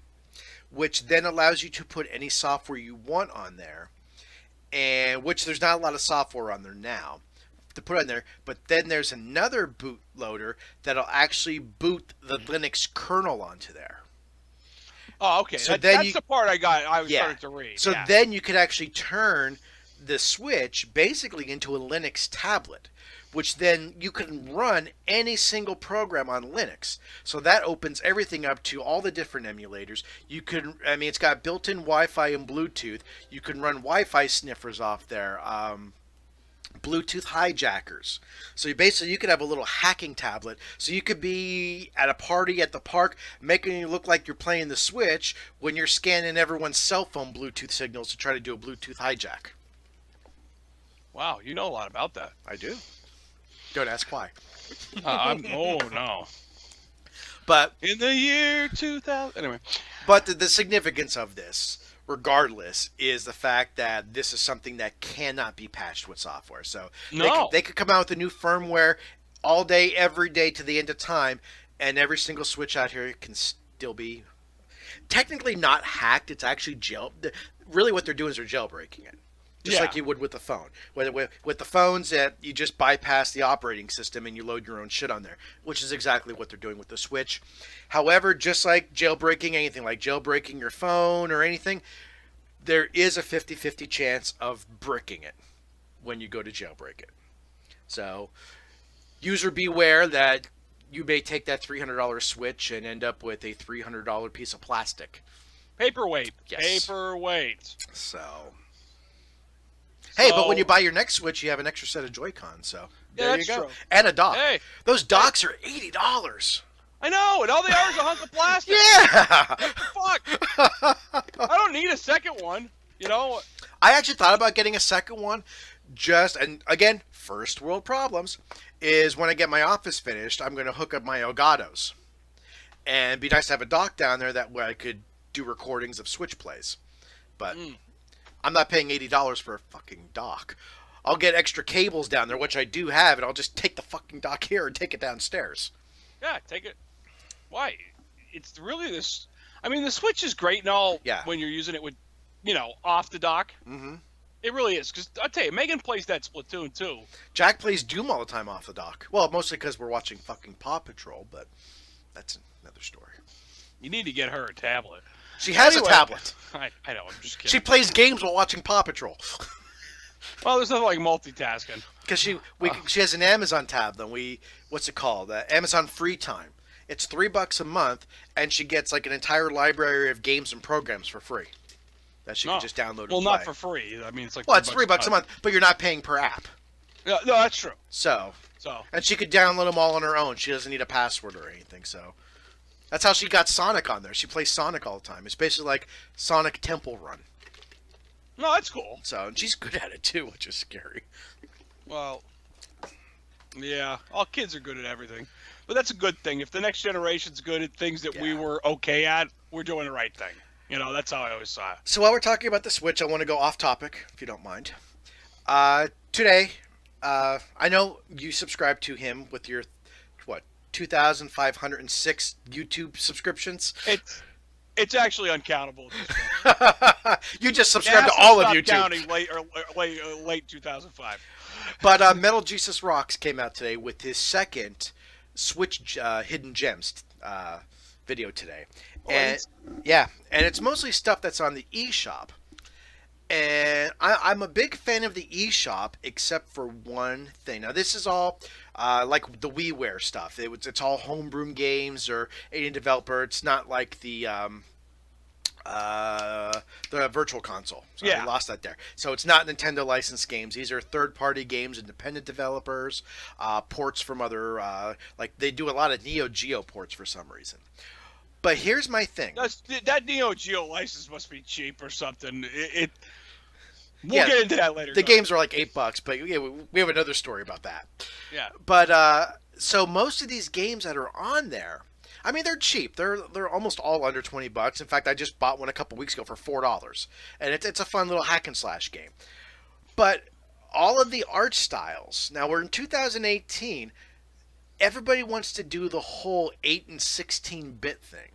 which then allows you to put any software you want on there, and which there's not a lot of software on there now to put on there. But then there's another bootloader that'll actually boot the Linux kernel onto there. Oh, okay. So That's the part I was starting to read. So then you could actually turn the Switch basically into a Linux tablet, which then you can run any single program on Linux. So that opens everything up to all the different emulators. You can, I mean, it's got built-in Wi-Fi and Bluetooth. You can run Wi-Fi sniffers off there, Bluetooth hijackers. So you could have a little hacking tablet. So you could be at a party at the park, making you look like you're playing the Switch when you're scanning everyone's cell phone Bluetooth signals to try to do a Bluetooth hijack. Wow, you know a lot about that. I do. Don't ask why. Oh no. But in the year 2000, anyway. But the significance of this, regardless, is the fact that this is something that cannot be patched with software. So they could come out with a new firmware all day, every day to the end of time, and every single Switch out here can still be technically not hacked. It's actually really what they're doing is they're jailbreaking it. Just like you would with the phone. With the phones, you just bypass the operating system and you load your own shit on there, which is exactly what they're doing with the Switch. However, just like jailbreaking anything, like jailbreaking your phone or anything, there is a 50-50 chance of bricking it when you go to jailbreak it. So, user beware that you may take that $300 Switch and end up with a $300 piece of plastic. Paperweight. Yes. Paperweight. So... Hey, but when you buy your next Switch, you have an extra set of Joy-Cons, so there you go. True. And a dock. Hey, those docks are $80. I know, and all they are is a hunk of plastic. Yeah! Fuck! I don't need a second one, you know? I actually thought about getting a second one, and again, first world problems, is when I get my office finished, I'm going to hook up my Elgato's. And it'd be nice to have a dock down there that way I could do recordings of Switch plays. But... I'm not paying $80 for a fucking dock. I'll get extra cables down there, which I do have, and I'll just take the fucking dock here and take it downstairs. Yeah, take it. Why? It's really this... I mean, the Switch is great and all when you're using it with, off the dock. Mm-hmm. It really is. Because I'll tell you, Megan plays that Splatoon, too. Jack plays Doom all the time off the dock. Well, mostly because we're watching fucking Paw Patrol, but that's another story. You need to get her a tablet. She has a tablet. I know, I'm just kidding. She plays games while watching Paw Patrol. Well, there's nothing like multitasking. Because she has an Amazon tab. Then what's it called? Amazon Free Time. It's $3 a month, and she gets like an entire library of games and programs for free that she can just download. Well, and play. not for free. I mean, it's like it's $3 a month, but you're not paying per app. Yeah, no, that's true. So, and she could download them all on her own. She doesn't need a password or anything. So. That's how she got Sonic on there. She plays Sonic all the time. It's basically like Sonic Temple Run. No, that's cool. So, and she's good at it too, which is scary. Well, yeah, all kids are good at everything. But that's a good thing. If the next generation's good at things that we were okay at, we're doing the right thing. That's how I always saw it. So while we're talking about the Switch, I want to go off topic, if you don't mind. Today, I know you subscribe to him with your, 2,506 YouTube subscriptions. It's actually uncountable. You just subscribe to all of YouTube. Counting late 2005. But Metal Jesus Rocks came out today with his second Switch Hidden Gems video today, and it's mostly stuff that's on the eShop. And I'm a big fan of the eShop, except for one thing. Now, this is all like the WiiWare stuff. It's all homebrew games or any developer. It's not like uh, the Virtual Console. So I Yeah. lost that there. So it's not Nintendo licensed games. These are third-party games, independent developers, ports from other. Like they do a lot of Neo Geo ports for some reason. But here's my thing. That Neo Geo license must be cheap or something. We'll Yeah, get into that later. The games are like $8, but yeah, we have another story about that. Yeah. But so most of these games that are on there, I mean, they're cheap. They're almost all under $20. In fact, I just bought one a couple weeks ago for $4, and it's a fun little hack and slash game. But all of the art styles. Now we're in 2018. Everybody wants to do the whole 8 and 16-bit thing.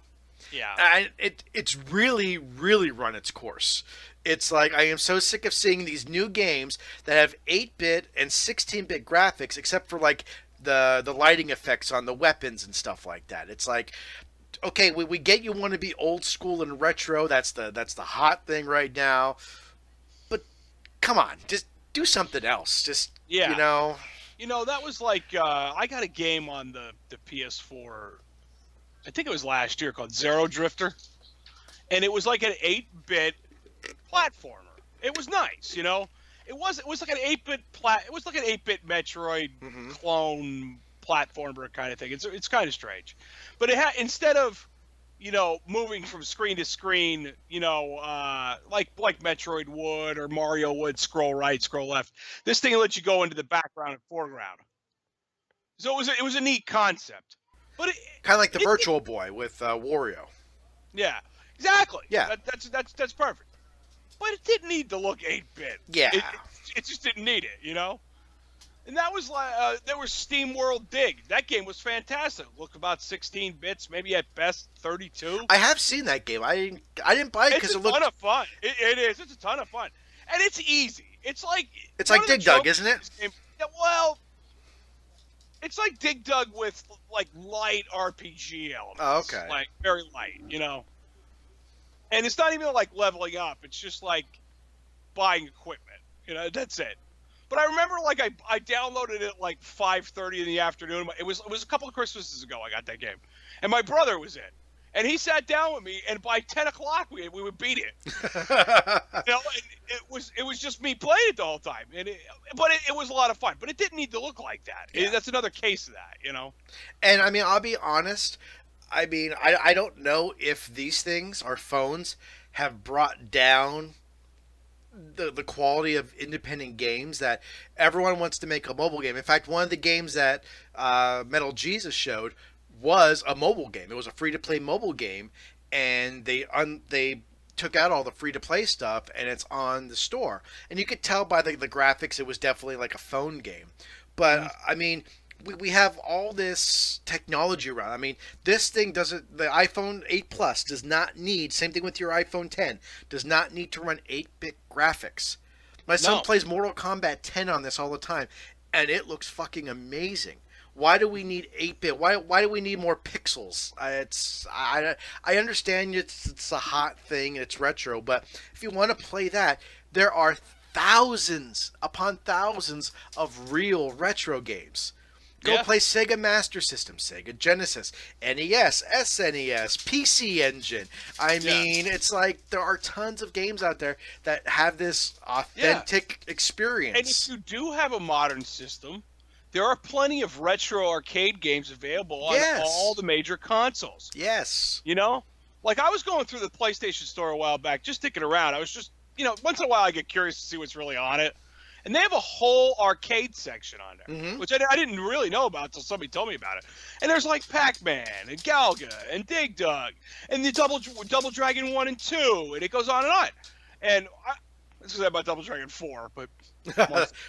Yeah. And it's really, really run its course. It's like I am so sick of seeing these new games that have 8-bit and 16-bit graphics, except for like the lighting effects on the weapons and stuff like that. It's like, okay, we get you want to be old school and retro. That's the hot thing right now. But come on, just do something else. Just Yeah. you know. That was like I got a game on the PS4. I think it was last year called Zero Drifter, and it was like an 8-bit platformer. It was nice. It was like an 8-bit it was like an 8-bit Metroid clone platformer kind of thing. It's kind of strange, but it had, instead of moving from screen to screen, like Metroid would or Mario would, scroll right, scroll left. This thing lets you go into the background and foreground. So it was a neat concept, but Kind of like the Virtual Boy with Wario. yeah, exactly. Yeah. That's perfect. But it didn't need to look 8-bit. Yeah. It just didn't need it, And that was like there was Steam World Dig. That game was fantastic. Looked about 16 bits, maybe at best 32. I have seen that game. I didn't buy it because It's it a looked. ton of fun. It is. It's a ton of fun, and it's easy. It's like Dig Dug, isn't it? Well, it's like Dig Dug with like light RPG elements. Oh, okay. Like very light, And it's not even like leveling up. It's just like buying equipment. That's it. But I remember like I downloaded it like 5:30 in the afternoon. It was a couple of Christmases ago I got that game. And my brother was in. And he sat down with me, and by 10 o'clock we would beat it. And it was just me playing it the whole time. But it was a lot of fun. But it didn't need to look like that. Yeah. That's another case of that, And I mean, I'll be honest. I mean, I don't know if these things, our phones, have brought down the quality of independent games that everyone wants to make a mobile game. In fact, one of the games that Metal Jesus showed was a mobile game. It was a free-to-play mobile game, and they took out all the free-to-play stuff, and it's on the store. And you could tell by the graphics it was definitely like a phone game. But, I mean, we have all this technology around. I mean, this thing doesn't. The iPhone 8 Plus does not need. Same thing with your iPhone 10. Does not need to run 8-bit graphics. My son plays Mortal Kombat 10 on this all the time, and it looks fucking amazing. Why do we need 8-bit? Why do we need more pixels? I understand it's a hot thing. It's retro, but if you want to play that, there are thousands upon thousands of real retro games. Go play Sega Master System, Sega Genesis, NES, SNES, PC Engine. I mean, it's like there are tons of games out there that have this authentic experience. And if you do have a modern system, there are plenty of retro arcade games available on all the major consoles. Yes. Like I was going through the PlayStation Store a while back, just sticking around. I was just, once in a while I get curious to see what's really on it. And they have a whole arcade section on there, which I didn't really know about until somebody told me about it. And there's like Pac-Man and Galaga and Dig Dug and the Double Dragon 1 and 2, and it goes on and on. And this is about Double Dragon 4, but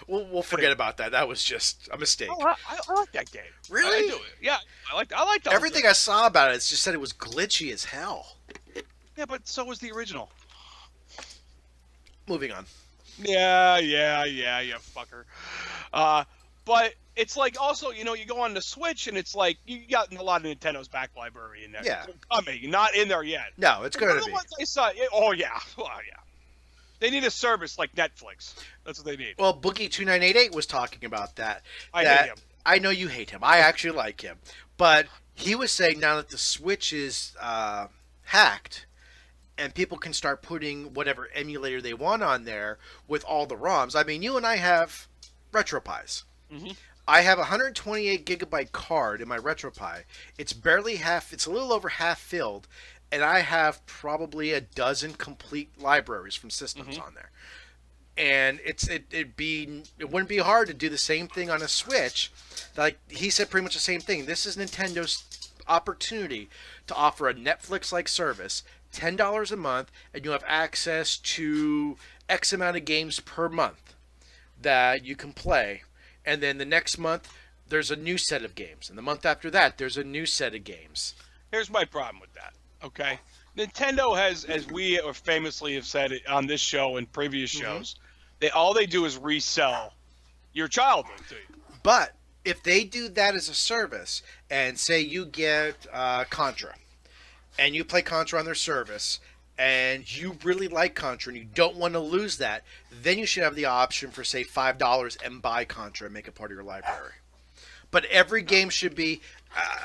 we'll forget about that. That was just a mistake. Oh, I like that game. Really? I do. Yeah, I like Double Everything Dragon. I saw about it just said it was glitchy as hell. Yeah, but so was the original. Moving on. Yeah, you fucker. But it's like also, you go on the Switch and it's like you got a lot of Nintendo's back library in there. Yeah. It's coming, not in there yet. No, it's going to the be. ones I saw, oh yeah. They need a service like Netflix. That's what they need. Well, Boogie2988 was talking about that. I hate him. I know you hate him. I actually like him. But he was saying now that the Switch is hacked and people can start putting whatever emulator they want on there with all the ROMs. I mean, you and I have RetroPies. Mm-hmm. I have a 128 gigabyte card in my RetroPie. It's barely half, it's a little over half filled, and I have probably a dozen complete libraries from systems on there. And it wouldn't be hard to do the same thing on a Switch. Like he said, pretty much the same thing. This is Nintendo's opportunity to offer a Netflix-like service, $10 a month, and you have access to X amount of games per month that you can play. And then the next month, there's a new set of games. And the month after that, there's a new set of games. Here's my problem with that, okay? Nintendo has, as we famously have said it on this show and previous shows, all they do is resell your childhood to you. But if they do that as a service, and say you get Contra, and you play Contra on their service, and you really like Contra and you don't want to lose that, then you should have the option for, say, $5 and buy Contra and make it part of your library. But every game should be,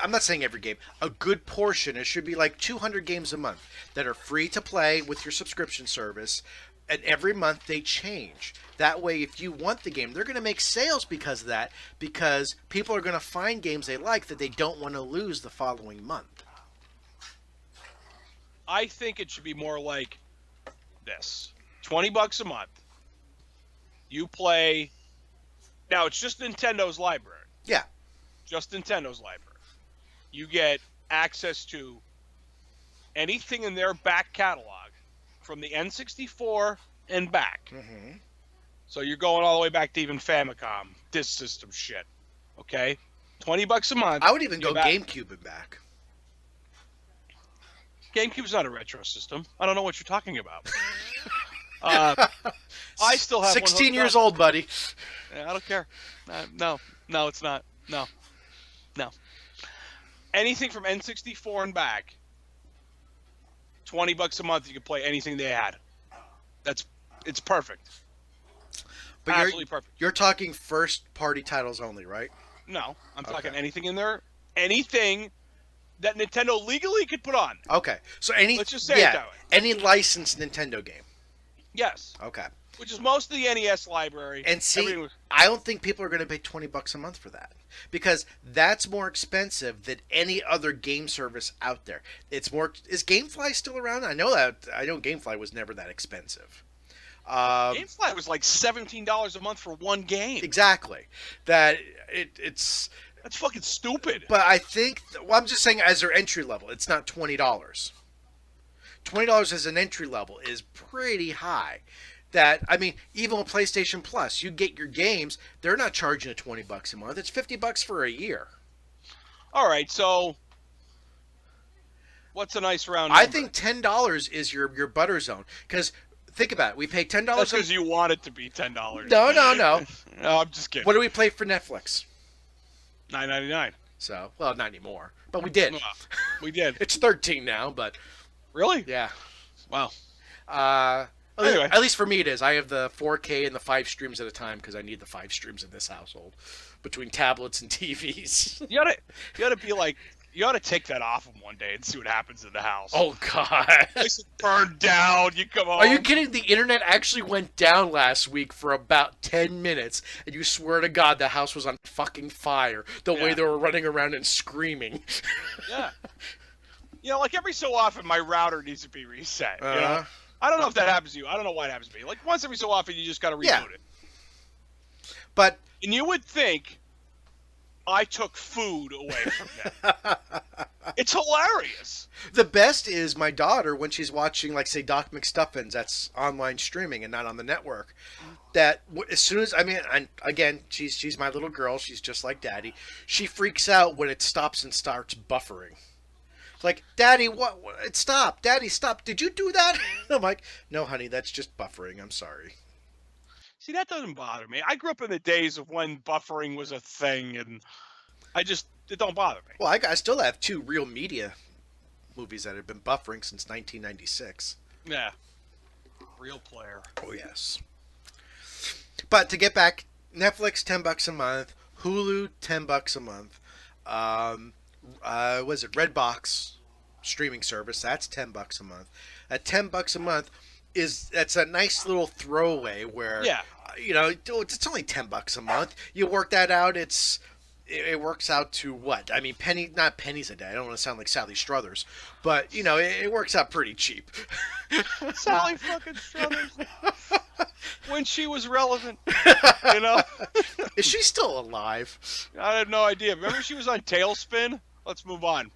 I'm not saying every game, a good portion. It should be like 200 games a month that are free to play with your subscription service, and every month they change. That way, if you want the game, they're going to make sales because of that, because people are going to find games they like that they don't want to lose the following month. I think it should be more like this. $20 a month. You play. Now, it's just Nintendo's library. Yeah. Just Nintendo's library. You get access to anything in their back catalog from the N64 and back. Mm-hmm. So you're going all the way back to even Famicom, disk system shit. Okay? $20 a month. I would even go GameCube and back. GameCube's not a retro system. I don't know what you're talking about. I still have 16 years old, buddy. Yeah, I don't care. No, it's not. No. Anything from N64 and back, $20 a month, you can play anything they had. It's perfect. But absolutely perfect. You're talking first-party titles only, right? No, I'm talking anything in there, anything that Nintendo legally could put on. Okay, so let's just say it that way. Any licensed Nintendo game. Yes. Okay. Which is most of the NES library. And see, I don't think people are going to pay $20 a month for that, because that's more expensive than any other game service out there. It's more. Is GameFly still around? I know GameFly was never that expensive. GameFly was like $17 a month for one game. Exactly. It's. That's fucking stupid. But I think, I'm just saying as their entry level, it's not $20. $20 as an entry level is pretty high. Even with PlayStation Plus, you get your games, they're not charging $20 a month. It's $50 for a year. All right, so what's a nice round number? I think $10 is your butter zone. Because think about it. We pay $10. That's because you want it to be $10. No. No, I'm just kidding. What do we pay for Netflix? $9.99. So, well, not anymore. But we did. We did. It's $13 now, but... Really? Yeah. Wow. Anyway. At least for me it is. I have the 4K and the 5 streams at a time because I need the 5 streams in this household between tablets and TVs. You ought to be like, you ought to take that off them one day and see what happens in the house. Oh, God. It's burned down. You come home. Are you kidding? The internet actually went down last week for about 10 minutes, and you swear to God the house was on fucking fire the way they were running around and screaming. Yeah. Like every so often, my router needs to be reset. You know? I don't know if that happens to you. I don't know why it happens to me. Like once every so often, you just got to reboot it. And you would think I took food away from them. It's hilarious. The best is my daughter, when she's watching, like, say, Doc McStuffins, that's online streaming and not on the network, that as soon as, again, she's my little girl. She's just like Daddy. She freaks out when it stops and starts buffering. Like, Daddy, what? It stopped. Daddy, stop. Did you do that? I'm like, no, honey, that's just buffering. I'm sorry. See, that doesn't bother me. I grew up in the days of when buffering was a thing, and it don't bother me. Well, I still have 2 real media movies that have been buffering since 1996. Yeah. Real player. Oh yes. But to get back, Netflix $10 a month, Hulu $10 a month. Um, was it Redbox streaming service? That's $10 a month. At $10 a month that's a nice little throwaway where Yeah. it's only $10 a month. You work that out. It works out to what? I mean, not pennies a day. I don't want to sound like Sally Struthers, but it works out pretty cheap. Sally fucking Struthers. When she was relevant, Is she still alive? I have no idea. Remember she was on Tailspin? Let's move on.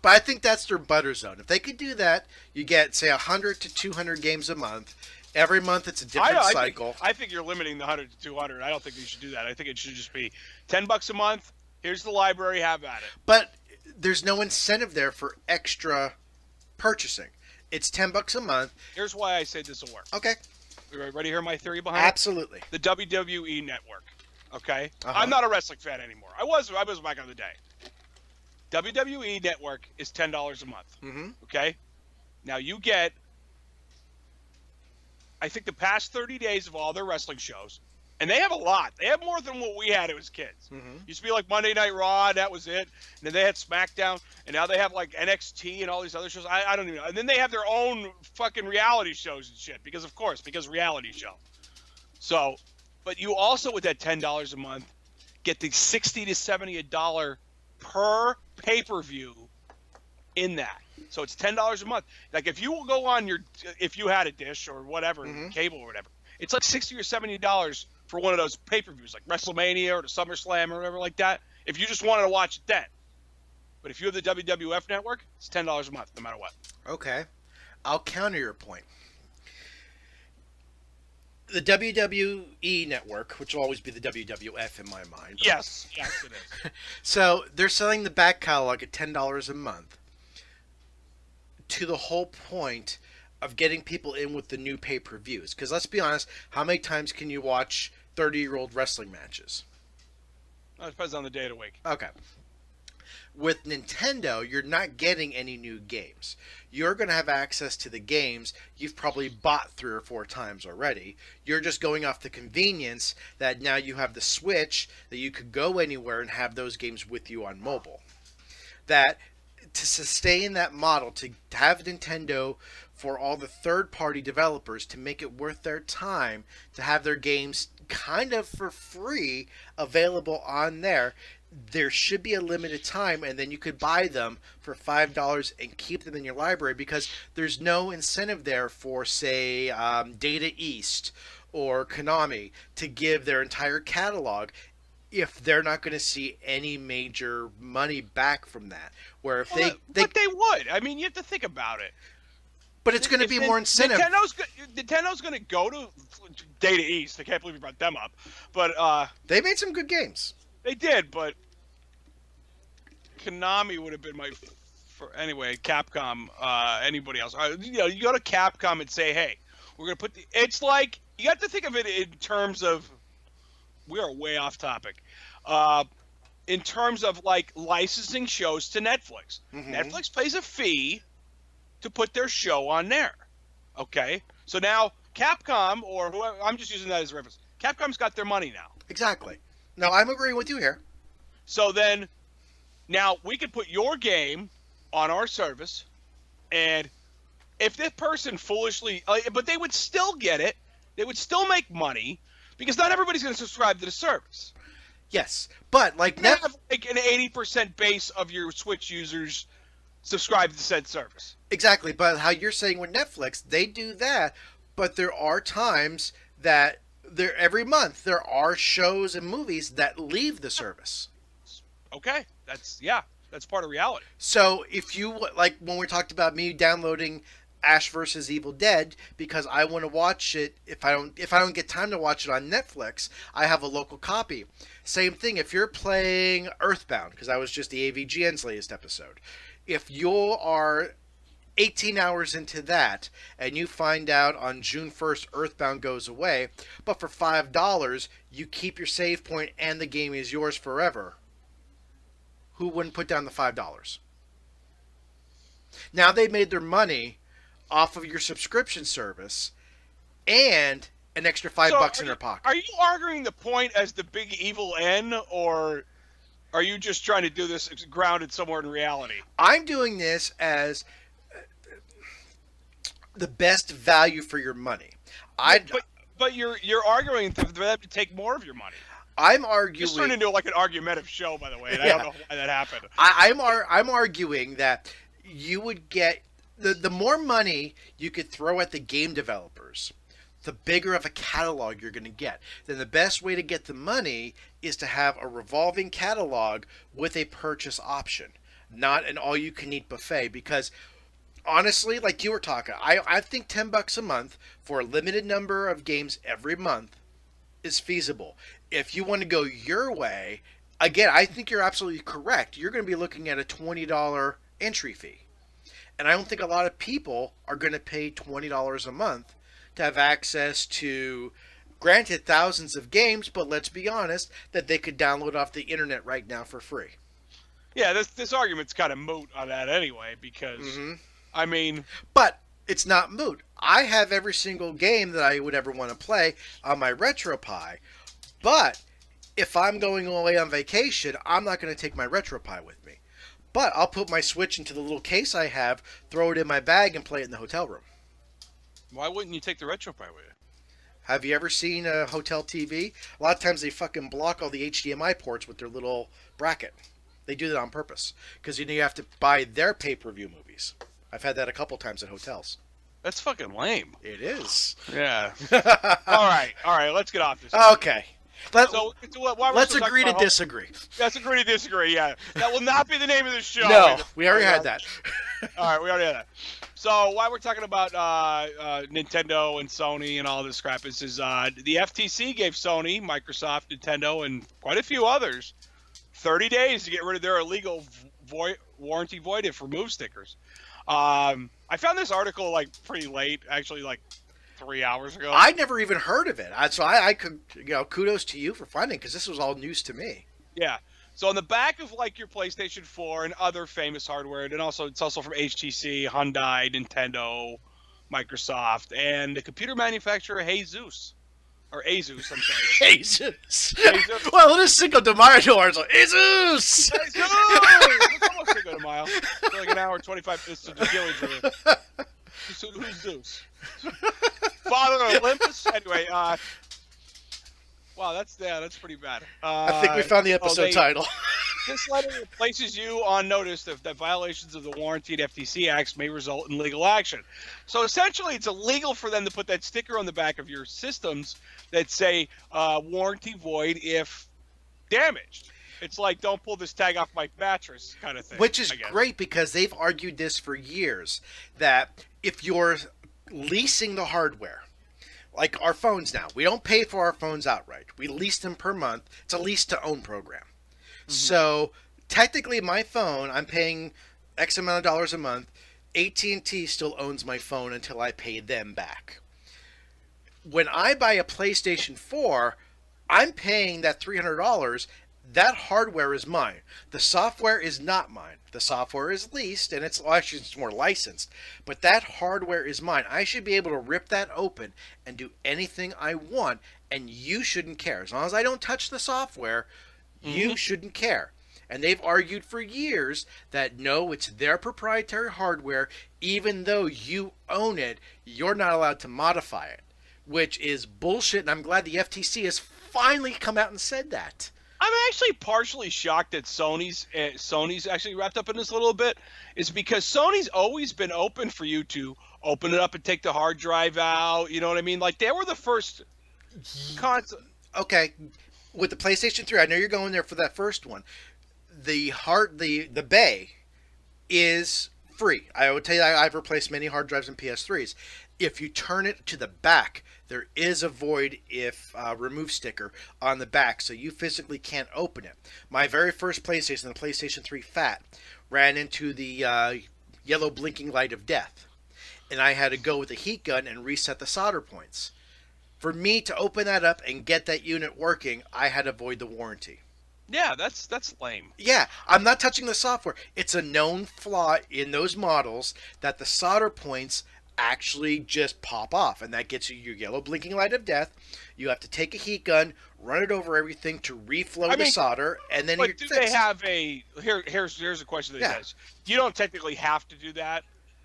But I think that's their butter zone. If they could do that, you get, say, 100 to 200 games a month. Every month it's a different cycle. I think you're limiting the 100 to 200. I don't think you should do that. I think it should just be $10 a month. Here's the library. Have at it. But there's no incentive there for extra purchasing. It's $10 a month. Here's why I say this will work. Okay. You ready to hear my theory behind Absolutely. it? The WWE Network. Okay? Uh-huh. I'm not a wrestling fan anymore. I was back in the day. WWE Network is $10 a month. Mm-hmm. Okay? Now you get, I think, the past 30 days of all their wrestling shows. And they have a lot. They have more than what we had as kids. Mm-hmm. Used to be like Monday Night Raw, that was it. And then they had SmackDown, and now they have like NXT and all these other shows. I don't even know. And then they have their own fucking reality shows and shit because reality show. So, but you also, with that $10 a month, get the $60 to $70 per pay-per-view in that. So it's $10 a month. Like if you will go on if you had a dish or whatever, Mm-hmm. cable or whatever, it's like $60 or $70 for one of those pay-per-views, like WrestleMania or the SummerSlam or whatever like that. If you just wanted to watch it then. But if you have the WWF network, it's $10 a month, no matter what. Okay. I'll counter your point. The WWE network, which will always be the WWF in my mind. Yes, it is. So they're selling the back catalog at $10 a month to the whole point of getting people in with the new pay-per-views. Because let's be honest, how many times can you watch 30-year-old wrestling matches? Well, it depends on the day of the week. Okay. With Nintendo, you're not getting any new games. You're going to have access to the games you've probably bought 3 or 4 times already. You're just going off the convenience that now you have the Switch, that you could go anywhere and have those games with you on mobile. That to sustain that model, to have Nintendo for all the third-party developers to make it worth their time to have their games kind of for free available on there should be a limited time, and then you could buy them for $5 and keep them in your library, because there's no incentive there for, say, Data East or Konami to give their entire catalog if they're not going to see any major money back from that. Where if but they would. I mean, you have to think about it. But it's going to be more incentive. Nintendo's going to go to Data East. I can't believe you brought them up. But they made some good games. They did, but Konami would have been anyway, Capcom, anybody else. You go to Capcom and say, hey, we're going to put it's like, you have to think of it in terms of, we are way off topic. In terms of like licensing shows to Netflix. Mm-hmm. Netflix pays a fee to put their show on there. Okay? So now Capcom, or whoever, I'm just using that as a reference. Capcom's got their money now. Exactly. No, I'm agreeing with you here. So then, now we could put your game on our service, and if this person foolishly, but they would still get it, they would still make money, because not everybody's going to subscribe to the service. Yes, but like have like an 80% base of your Switch users subscribe to said service. Exactly, but how you're saying with Netflix, they do that, but there are times that every month there are shows and movies that leave the service. Okay, that's part of reality. So if you, like when we talked about me downloading Ash vs. Evil Dead because I want to watch it, if I don't get time to watch it on Netflix, I have a local copy. Same thing if you're playing Earthbound, because that was just the AVGN's latest episode. If you are 18 hours into that and you find out on June 1st Earthbound goes away, but for $5 you keep your save point and the game is yours forever, who wouldn't put down the $5? Now they made their money off of your subscription service and an extra $5 in their pocket. Are you arguing the point as the big evil N, or are you just trying to do this grounded somewhere in reality? I'm doing this as the best value for your money. But you're arguing for them to take more of your money. I'm arguing. This turned into like an argumentative show, by the way, and I don't know why that happened. I'm arguing that you would get the more money you could throw at the game developers, the bigger of a catalog you're going to get. Then the best way to get the money is to have a revolving catalog with a purchase option, not an all-you-can-eat buffet. Because honestly, like you were talking, I think $10 a month for a limited number of games every month is feasible. If you want to go your way, again, I think you're absolutely correct. You're going to be looking at a $20 entry fee. And I don't think a lot of people are going to pay $20 a month to have access to, granted, thousands of games, but let's be honest, that they could download off the internet right now for free. Yeah, this argument's kind of moot on that anyway, because, I mean... But it's not moot. I have every single game that I would ever want to play on my RetroPie, but if I'm going away on vacation, I'm not going to take my RetroPie with me. But I'll put my Switch into the little case I have, throw it in my bag, and play it in the hotel room. Why wouldn't you take the RetroPie with you? Have you ever seen a hotel TV? A lot of times they fucking block all the HDMI ports with their little bracket. They do that on purpose. Because you have to buy their pay-per-view movies. I've had that a couple times at hotels. That's fucking lame. It is. Yeah. All right, let's get off this. Okay. Let's agree to disagree. Let's agree to disagree, yeah. That will not be the name of the show. No, we already had that. All right, we already had that. So while we're talking about Nintendo and Sony and all this crap, the FTC gave Sony, Microsoft, Nintendo, and quite a few others 30 days to get rid of their illegal warranty voided for move stickers. I found this article pretty late, actually 3 hours ago. I never even heard of it. So I could, kudos to you for finding it, because this was all news to me. Yeah. So on the back of your PlayStation 4 and other famous hardware, and it's also from HTC, Hyundai, Nintendo, Microsoft, and the computer manufacturer Asus. Or Asus, I'm sorry. Asus. Well, it is Cinco de Mayo, so Asus! Asus! It's almost Cinco de Mayo. It's like an hour and 25 minutes to kill each other. Who's Zeus? Father of Olympus? Anyway, wow, that's pretty bad. I think we found the episode title. This letter places you on notice that violations of the Warranty and FTC Acts may result in legal action. So essentially, it's illegal for them to put that sticker on the back of your systems that say warranty void if damaged. It's like, don't pull this tag off my mattress kind of thing. Which is great, because they've argued this for years, that if you're leasing the hardware, like our phones now, we don't pay for our phones outright. We lease them per month. It's a lease-to-own program. Mm-hmm. So technically, my phone, I'm paying X amount of dollars a month. AT&T still owns my phone until I pay them back. When I buy a PlayStation 4, I'm paying that $300. That hardware is mine. The software is not mine. The software is leased, and it's more licensed. But that hardware is mine. I should be able to rip that open and do anything I want, and you shouldn't care. As long as I don't touch the software, you shouldn't care. And they've argued for years that no, it's their proprietary hardware. Even though you own it, you're not allowed to modify it, which is bullshit, and I'm glad the FTC has finally come out and said that. I'm actually partially shocked that Sony's actually wrapped up in this a little bit, is because Sony's always been open for you to open it up and take the hard drive out. You know what I mean? Like, they were the first console. Okay, with the PlayStation 3, I know you're going there for that first one. The bay is free. I would tell you I've replaced many hard drives in PS3s. If you turn it to the back, there is a void if remove sticker on the back, so you physically can't open it. My very first PlayStation, the PlayStation 3 Fat, ran into the yellow blinking light of death, and I had to go with a heat gun and reset the solder points. For me to open that up and get that unit working, I had to void the warranty. Yeah, that's lame. Yeah, I'm not touching the software. It's a known flaw in those models that the solder points actually just pop off, and that gets you your yellow blinking light of death. You have to take a heat gun, run it over everything to reflow the solder, and then you're But do fixed. they have a here's a question that says you don't technically have to do that.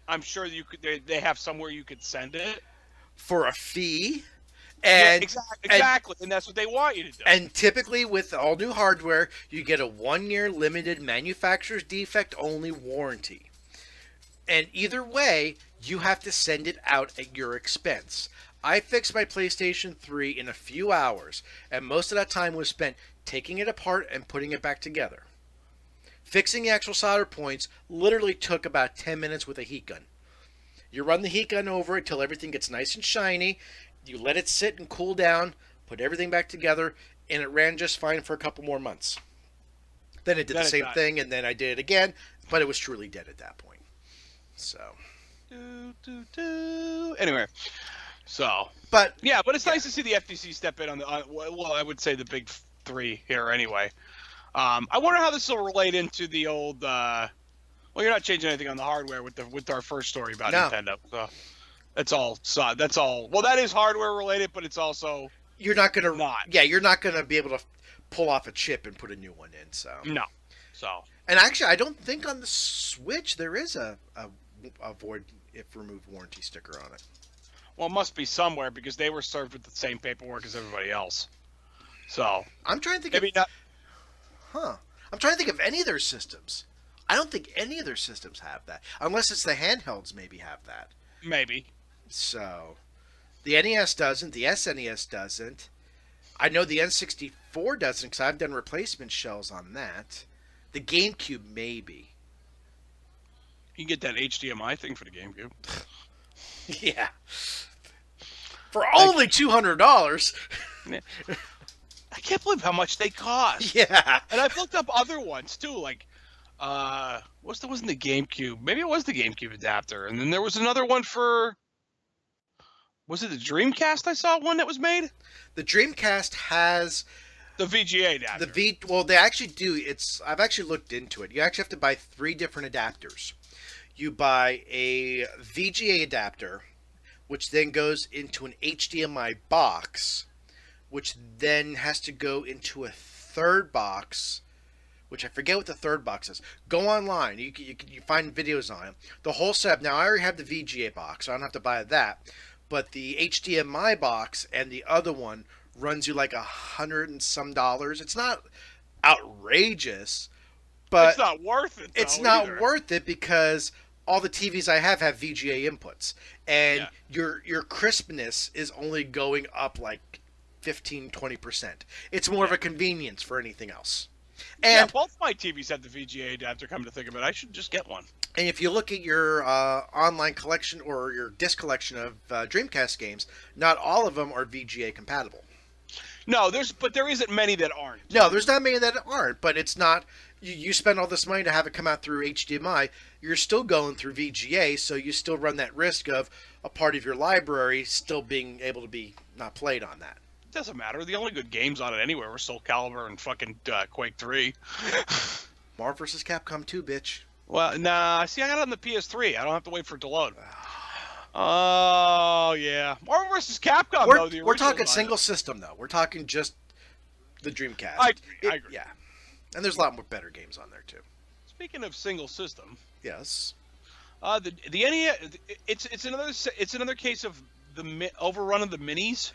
I'm sure you could. They have somewhere you could send it for a fee. And exactly, and that's what they want you to do. And typically, with all new hardware, you get a 1-year limited manufacturer's defect only warranty. And either way, you have to send it out at your expense. I fixed my PlayStation 3 in a few hours, and most of that time was spent taking it apart and putting it back together. Fixing the actual solder points literally took about 10 minutes with a heat gun. You run the heat gun over it till everything gets nice and shiny. You let it sit and cool down, put everything back together, and it ran just fine for a couple more months. Then it did the same thing, and then I did it again, but it was truly dead at that point. So. Anyway, so. But it's nice to see the FTC step in on well, I would say the big three here anyway. I wonder how this will relate into the old. Well, you're not changing anything on the hardware with our first story about Nintendo. So. That's all. Well, that is hardware related, but it's also you're not gonna. Yeah, you're not gonna be able to pull off a chip and put a new one in. So no. So and actually, I don't think on the Switch there is a void if removed warranty sticker on it. Well, it must be somewhere because they were served with the same paperwork as everybody else. So I'm trying to think. Maybe not. I'm trying to think of any of their systems. I don't think any of their systems have that, unless it's the handhelds. Maybe have that. Maybe. So, the NES doesn't. The SNES doesn't. I know the N64 doesn't because I've done replacement shells on that. The GameCube, maybe. You can get that HDMI thing for the GameCube. Yeah. For only $200. I can't believe how much they cost. Yeah. And I've looked up other ones, too, like... wasn't the GameCube? Maybe it was the GameCube adapter. And then there was another one for... Was it the Dreamcast I saw one that was made? The Dreamcast has... The VGA adapter. Well, they actually do. I've actually looked into it. You actually have to buy 3 different adapters. You buy a VGA adapter, which then goes into an HDMI box, which then has to go into a third box, which I forget what the third box is. Go online. You find videos on it. The whole setup. Now, I already have the VGA box, so I don't have to buy that. But the HDMI box and the other one runs you like $100 and some. It's not outrageous, but it's not worth it. It's not worth it because all the TVs I have VGA inputs, and your crispness is only going up like 15-20%. It's more of a convenience for anything else. And both my TVs have the VGA adapter. Come to think of it, I should just get one. And if you look at your online collection or your disc collection of Dreamcast games, not all of them are VGA compatible. No, there isn't many that aren't. No, there's not many that aren't, but it's not. You spend all this money to have it come out through HDMI. You're still going through VGA, so you still run that risk of a part of your library still being able to be not played on that. Doesn't matter. The only good games on it anywhere were Soul Calibur and fucking Quake 3. Marvel vs. Capcom 2, bitch. Well, nah. See, I got it on the PS3. I don't have to wait for it to load. Oh, yeah. Marvel vs. Capcom, though. We're talking single system, though. We're talking just the Dreamcast. I agree. Yeah. And there's a lot more better games on there, too. Speaking of single system. Yes. The NES, it's another case of the overrun of the minis.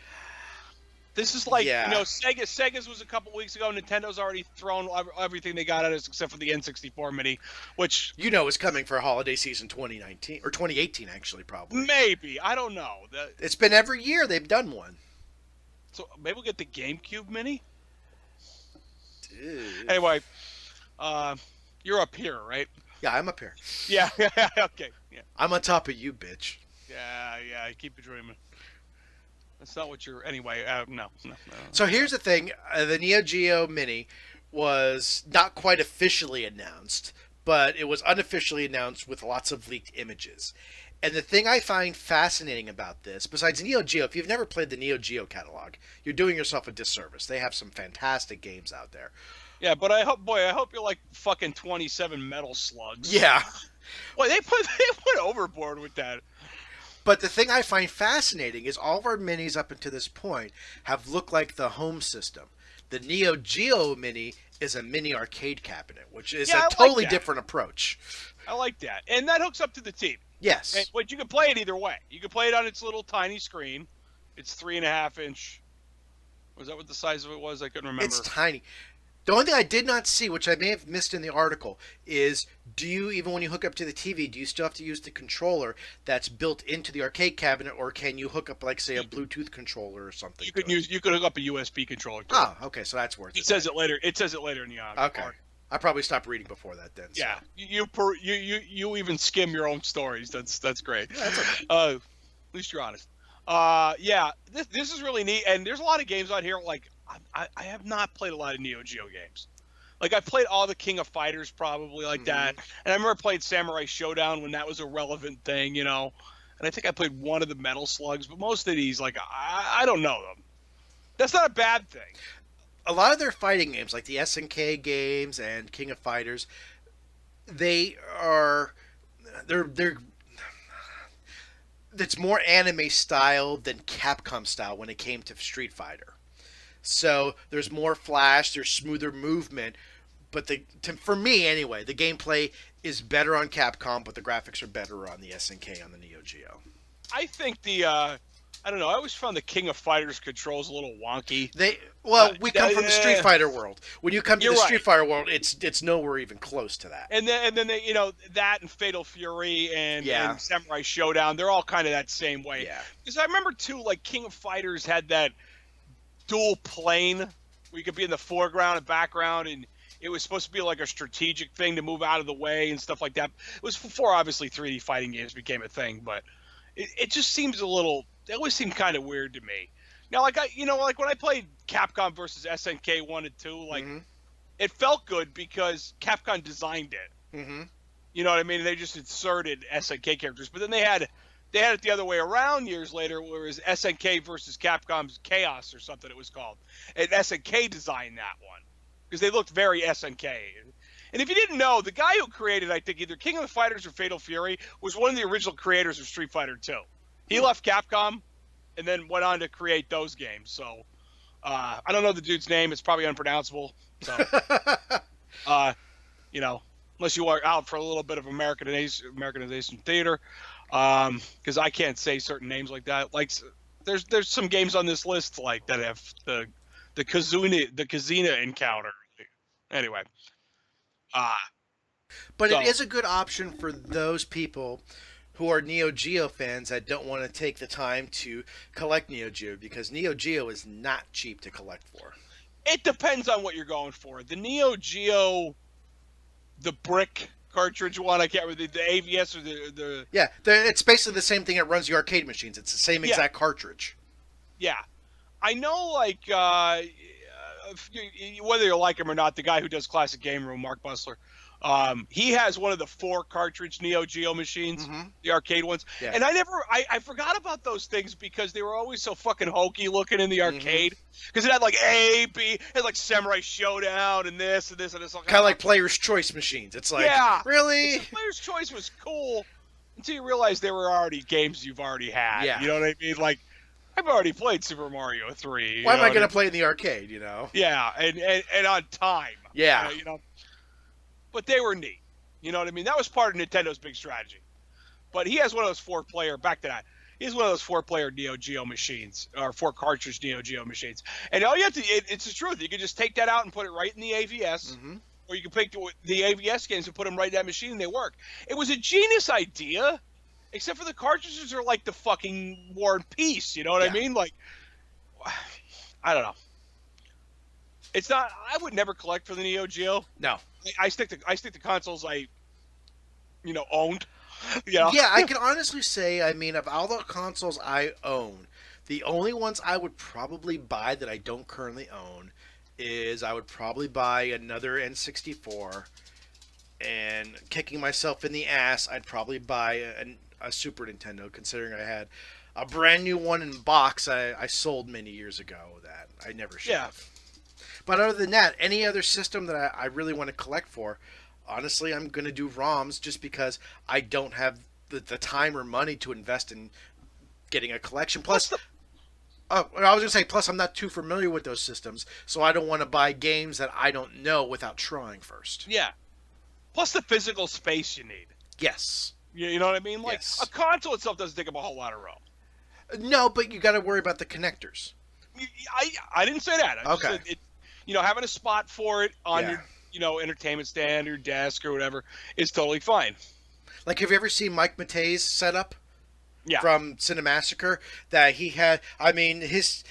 This is like, Sega's was a couple weeks ago. Nintendo's already thrown everything they got at us except for the N64 mini, which... is coming for holiday season 2019, or 2018, actually, probably. Maybe. I don't know. It's been every year they've done one. So maybe we'll get the GameCube mini? Dude. Anyway, you're up here, right? Yeah, I'm up here. Yeah, okay. Yeah. I'm on top of you, bitch. Yeah, I keep you dreaming. That's not what you're... Anyway, no. So here's the thing. The Neo Geo Mini was not quite officially announced, but it was unofficially announced with lots of leaked images. And the thing I find fascinating about this, besides Neo Geo, if you've never played the Neo Geo catalog, you're doing yourself a disservice. They have some fantastic games out there. Yeah, but I hope you like fucking 27 Metal Slugs. Yeah. Boy, they went overboard with that. But the thing I find fascinating is all of our minis up until this point have looked like the home system. The Neo Geo mini is a mini arcade cabinet, which is Yeah, a I like totally that. different approach. I like that, and that hooks up to the TV. Yes. But you can play it either way. You can play it on its little tiny screen. It's 3.5-inch. Was that what the size of it was? I couldn't remember. It's tiny. The only thing I did not see, which I may have missed in the article, is do you, even when you hook up to the TV, do you still have to use the controller that's built into the arcade cabinet, or can you hook up, like, say, a Bluetooth controller or something? You could hook up a USB controller to Oh, okay, so that's worth it. It says it later. It says it later in the Okay. I probably stopped reading before that then. So. Yeah, you even skim your own stories. That's great. Yeah, that's okay. At least you're honest. Yeah, this is really neat, and there's a lot of games out here. Like I have not played a lot of Neo Geo games. Like I played all the King of Fighters probably like that, and I remember I played Samurai Showdown when that was a relevant thing, you know. And I think I played one of the Metal Slugs, but most of these, like I don't know them. That's not a bad thing. A lot of their fighting games, like the SNK games and King of Fighters, they're it's more anime style than Capcom style when it came to Street Fighter. So there's more flash, there's smoother movement, but for me anyway, the gameplay is better on Capcom, but the graphics are better on the SNK on the Neo Geo. I think I don't know. I always found the King of Fighters controls a little wonky. We come from the Street Fighter world. When you come to the Street Fighter world, it's nowhere even close to that. And then they, that and Fatal Fury and Samurai Showdown, they're all kind of that same way. Yeah. Because I remember too, like King of Fighters had that dual plane where you could be in the foreground and background, and it was supposed to be like a strategic thing to move out of the way and stuff like that. It was before obviously 3D fighting games became a thing, but it just seems it always seemed kind of weird to me. Now, like like when I played Capcom versus SNK 1 and 2, like it felt good because Capcom designed it. Mm-hmm. You know what I mean? They just inserted SNK characters, but then they had it the other way around years later, where it was SNK versus Capcom's Chaos or something it was called, and SNK designed that one because they looked very SNK. And if you didn't know, the guy who created, I think, either King of the Fighters or Fatal Fury was one of the original creators of Street Fighter 2. He left Capcom and then went on to create those games. So I don't know the dude's name. It's probably unpronounceable. So, unless you are out for a little bit of Americanization theater, because I can't say certain names like that. Like there's some games on this list like that have the Kazuna encounter. Anyway. But it is a good option for those people who are Neo Geo fans that don't want to take the time to collect Neo Geo, because Neo Geo is not cheap to collect for. It depends on what you're going for. The Neo Geo, the brick cartridge one, I can't remember, the AVS or the... Yeah, it's basically the same thing that runs the arcade machines. It's the same exact cartridge. Yeah. I know, like, whether you like him or not, the guy who does Classic Game Room, Mark Busler, he has one of the 4 cartridge Neo Geo machines, the arcade ones. Yeah. And I forgot about those things because they were always so fucking hokey looking in the arcade. Because it had like A, B, it had like Samurai Showdown and this and this and this. Kind of like Player's Choice machines. It's like, really? Player's Choice was cool until you realize they were already games you've already had. Yeah. You know what I mean? Like, I've already played Super Mario 3. Why am I going to play in the arcade, you know? Yeah, and on time. Yeah. But they were neat. You know what I mean? That was part of Nintendo's big strategy. But he has one of those 4-player, back to that, he has one of those 4-player Neo Geo machines, or 4-cartridge Neo Geo machines. And all you have to, it's the truth, you can just take that out and put it right in the AVS, or you can pick the AVS games and put them right in that machine and they work. It was a genius idea, except for the cartridges are like the fucking War and Peace, you know what I mean? Like, I don't know. It's not, I would never collect for the Neo Geo. No. I stick to consoles I owned. Yeah, I can honestly say, I mean, of all the consoles I own, the only ones I would probably buy that I don't currently own is I would probably buy another N64, and kicking myself in the ass, I'd probably buy a Super Nintendo, considering I had a brand new one in box I sold many years ago that I never should have. But other than that, any other system that I really want to collect for, honestly, I'm going to do ROMs just because I don't have the time or money to invest in getting a collection. Plus, I was going to say, plus I'm not too familiar with those systems, so I don't want to buy games that I don't know without trying first. Yeah. Plus the physical space you need. Yes. You know what I mean? Like, Yes. a console itself doesn't take up a whole lot of room. No, but you got to worry about the connectors. I didn't say that. I just Okay. said having a spot for it on Yeah. your entertainment stand or desk or whatever is totally fine. Like, have you ever seen Mike Matei's setup? Yeah. From Cinemassacre, that he had. I mean, his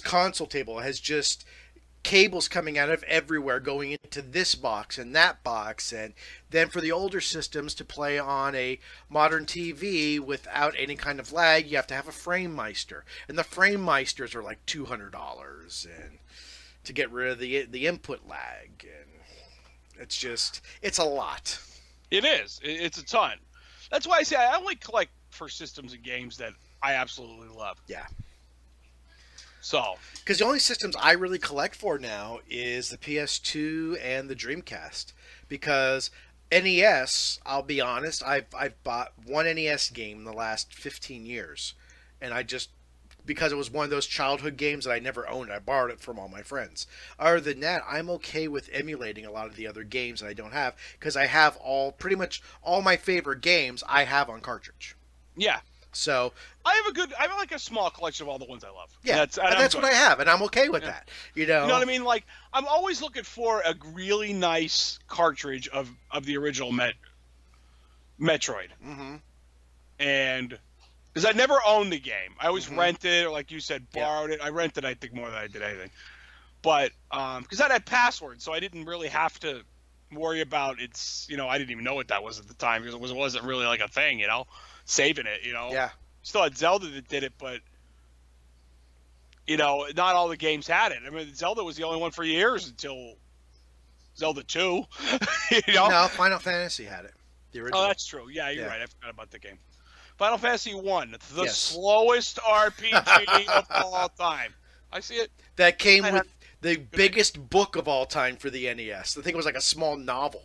console table has just cables coming out of everywhere, going into this box and that box, and then for the older systems to play on a modern TV without any kind of lag, you have to have a frame meister, and the frame meisters are like $200, and to get rid of the input lag, and it's a lot. It is. It's a ton. That's why I say I only collect for systems and games that I absolutely love. Yeah. So, because the only systems I really collect for now is the PS2 and the Dreamcast. Because NES, I'll be honest, I've bought one NES game in the last 15 years, and because it was one of those childhood games that I never owned, I borrowed it from all my friends. Other than that, I'm okay with emulating a lot of the other games that I don't have, because I have pretty much all my favorite games I have on cartridge. yeah. So I have like a small collection of all the ones I love. Yeah, that's what I have, and I'm okay with that. You know what I mean? Like, I'm always looking for a really nice cartridge of the original Metroid. Mm-hmm. And because I never owned the game, I always rented, or like you said, borrowed it. I rented, I think, more than I did anything. But because I had passwords, so I didn't really have to worry about its. I didn't even know what that was at the time because it wasn't really like a thing. Saving it. Yeah. Still had Zelda that did it, but not all the games had it. I mean, Zelda was the only one for years until Zelda 2. No, Final Fantasy had it. The original. Oh, that's true. Yeah, you're right. I forgot about the game. Final Fantasy 1, the slowest RPG of all time. I see it. That came with the biggest book of all time for the NES. The thing was like a small novel.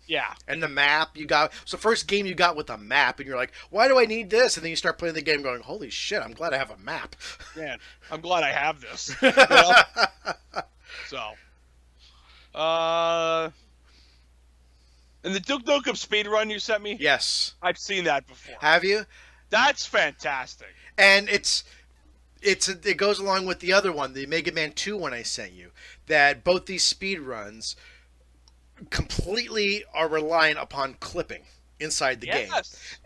Yeah. And the map you got. So first game you got with a map, and you're like, why do I need this? And then you start playing the game going, holy shit, I'm glad I have a map. Man, I'm glad I have this. So. And the Duke Nukem speedrun you sent me? Yes. I've seen that before. Have you? That's fantastic. And it goes along with the other one, the Mega Man 2 one I sent you, that both these speedruns completely are reliant upon clipping inside the game.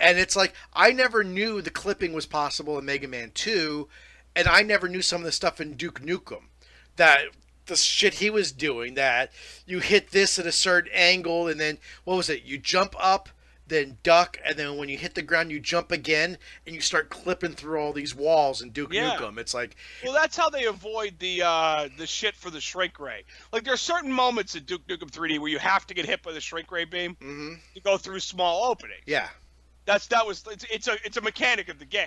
And it's like, I never knew the clipping was possible in Mega Man 2, and I never knew some of the stuff in Duke Nukem. That the shit he was doing, that you hit this at a certain angle, and then, what was it, you jump up, then duck, and then when you hit the ground, you jump again, and you start clipping through all these walls in Duke Nukem. It's like... Well, that's how they avoid the shit for the shrink ray. Like, there are certain moments in Duke Nukem 3D where you have to get hit by the shrink ray beam to go through small openings. Yeah. It's a mechanic of the game.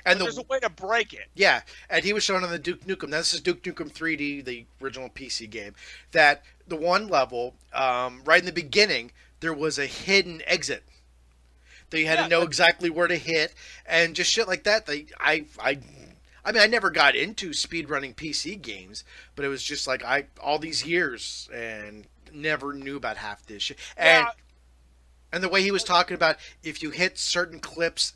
And there's a way to break it. Yeah, and he was showing on the Duke Nukem. Now, this is Duke Nukem 3D, the original PC game, that the one level, right in the beginning, there was a hidden exit that you had to know exactly where to hit, and just shit like that. I mean, I never got into speedrunning PC games, but it was just like all these years and never knew about half this shit. And the way he was talking about, if you hit certain clips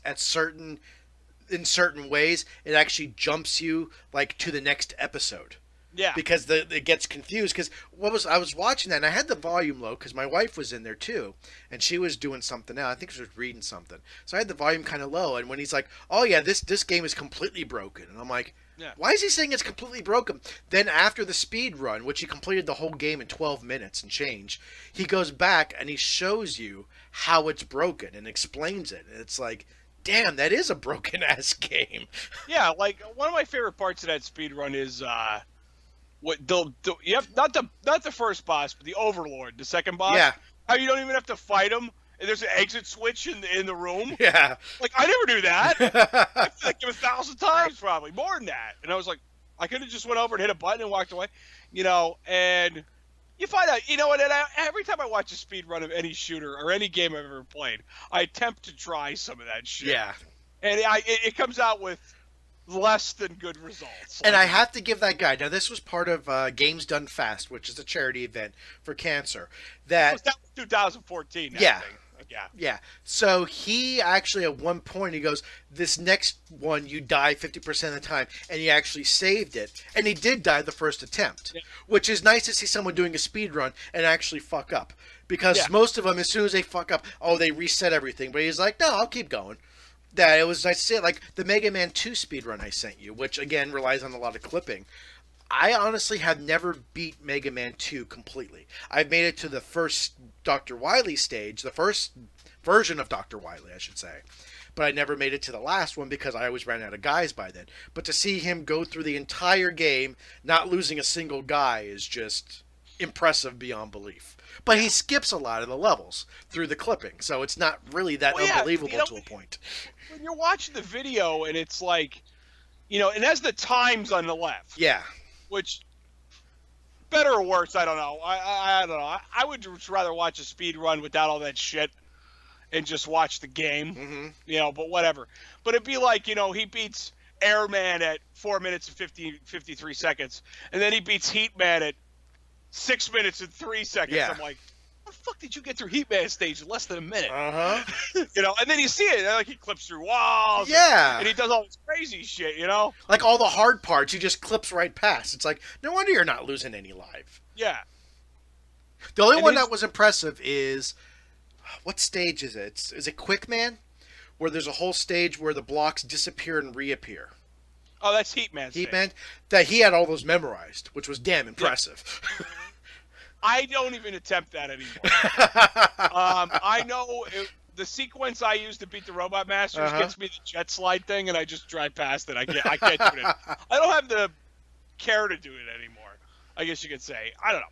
in certain ways, it actually jumps you like to the next episode. Yeah. Because it gets confused. Because I was watching that, and I had the volume low because my wife was in there too, and she was doing something else. I think she was reading something. So I had the volume kind of low, and when he's like, "Oh yeah, this game is completely broken," and I'm like, "Why is he saying it's completely broken?" Then after the speed run, which he completed the whole game in 12 minutes and change, he goes back and he shows you how it's broken and explains it, and it's like, damn, that is a broken ass game. Yeah, like one of my favorite parts of that speed run is not the first boss, but the Overlord, the second boss. Yeah. How you don't even have to fight him, and there's an exit switch in the room. Yeah. Like, I never knew that. I've like him 1,000 times, probably more than that. And I was like, I could have just went over and hit a button and walked away, And you find out, and every time I watch a speed run of any shooter or any game I've ever played, I attempt to try some of that shit. Yeah. and it comes out with less than good results. And I have to give that guy. Now, this was part of Games Done Fast, which is a charity event for cancer. That was 2014. Yeah. I think. Yeah. Yeah. So he actually, at one point, he goes, this next one, you die 50% of the time. And he actually saved it. And he did die the first attempt, which is nice to see someone doing a speed run and actually fuck up. Because most of them, as soon as they fuck up, they reset everything. But he's like, no, I'll keep going. That it was nice to see it. Like the Mega Man 2 speedrun I sent you, which again relies on a lot of clipping. I honestly have never beat Mega Man 2 completely. I've made it to the first Dr. Wily stage, the first version of Dr. Wily, I should say. But I never made it to the last one because I always ran out of guys by then. But to see him go through the entire game, not losing a single guy, is just impressive beyond belief. But he skips a lot of the levels through the clipping, so it's not really that unbelievable to a point. When you're watching the video and it's like, it has the times on the left. Yeah. Which, better or worse, I don't know. I don't know. I would just rather watch a speed run without all that shit and just watch the game. Mm-hmm. But whatever. But it'd be like, he beats Airman at 4 minutes and 53 seconds, and then he beats Heatman at 6 minutes and 3 seconds. Yeah. I'm like, how the fuck did you get through Heatman stage in less than a minute? Uh-huh. And then you see it, like he clips through walls. Yeah. And he does all this crazy shit, Like all the hard parts, he just clips right past. It's like, no wonder you're not losing any life. Yeah. The only one that was impressive is, what stage is it? Is it Quick Man? Where there's a whole stage where the blocks disappear and reappear. Oh, that's Heatman. Heatman? That he had all those memorized, which was damn impressive. Yeah. I don't even attempt that anymore. I know the sequence I use to beat the Robot Masters gets me the jet slide thing, and I just drive past it. I can't do it. I don't have the care to do it anymore, I guess you could say. I don't know.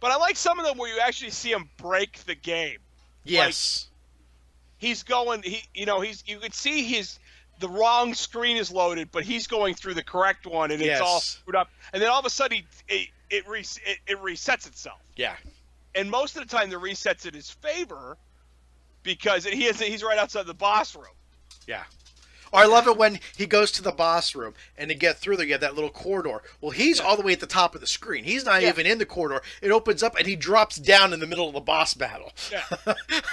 But I like some of them where you actually see him break the game. Yes. Like, he's going. You could see the wrong screen is loaded, but he's going through the correct one, and it's all screwed up. And then all of a sudden, it resets itself. Yeah. And most of the time, the resets in his favor because he's right outside the boss room. Yeah. Or I love it when he goes to the boss room, and to get through there, you have that little corridor. Well, he's all the way at the top of the screen. He's not even in the corridor. It opens up, and he drops down in the middle of the boss battle. Yeah.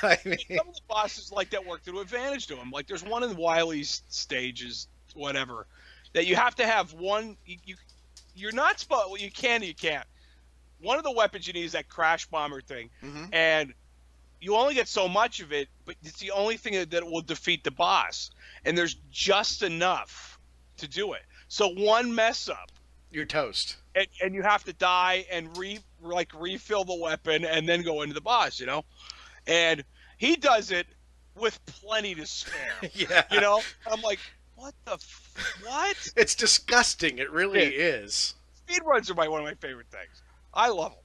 I mean, some of the bosses like that work to advantage to him. Like there's one in Wily's stages, whatever, that you have to have one. You're not supposed. Well, you can. You can't. One of the weapons you need is that crash bomber thing, and you only get so much of it, but it's the only thing that will defeat the boss. And there's just enough to do it. So one mess up, you're toast. And you have to die and refill the weapon and then go into the boss, And he does it with plenty to spare. Yeah. I'm like, what? It's disgusting. It really is. Speedruns are one of my favorite things. I love them.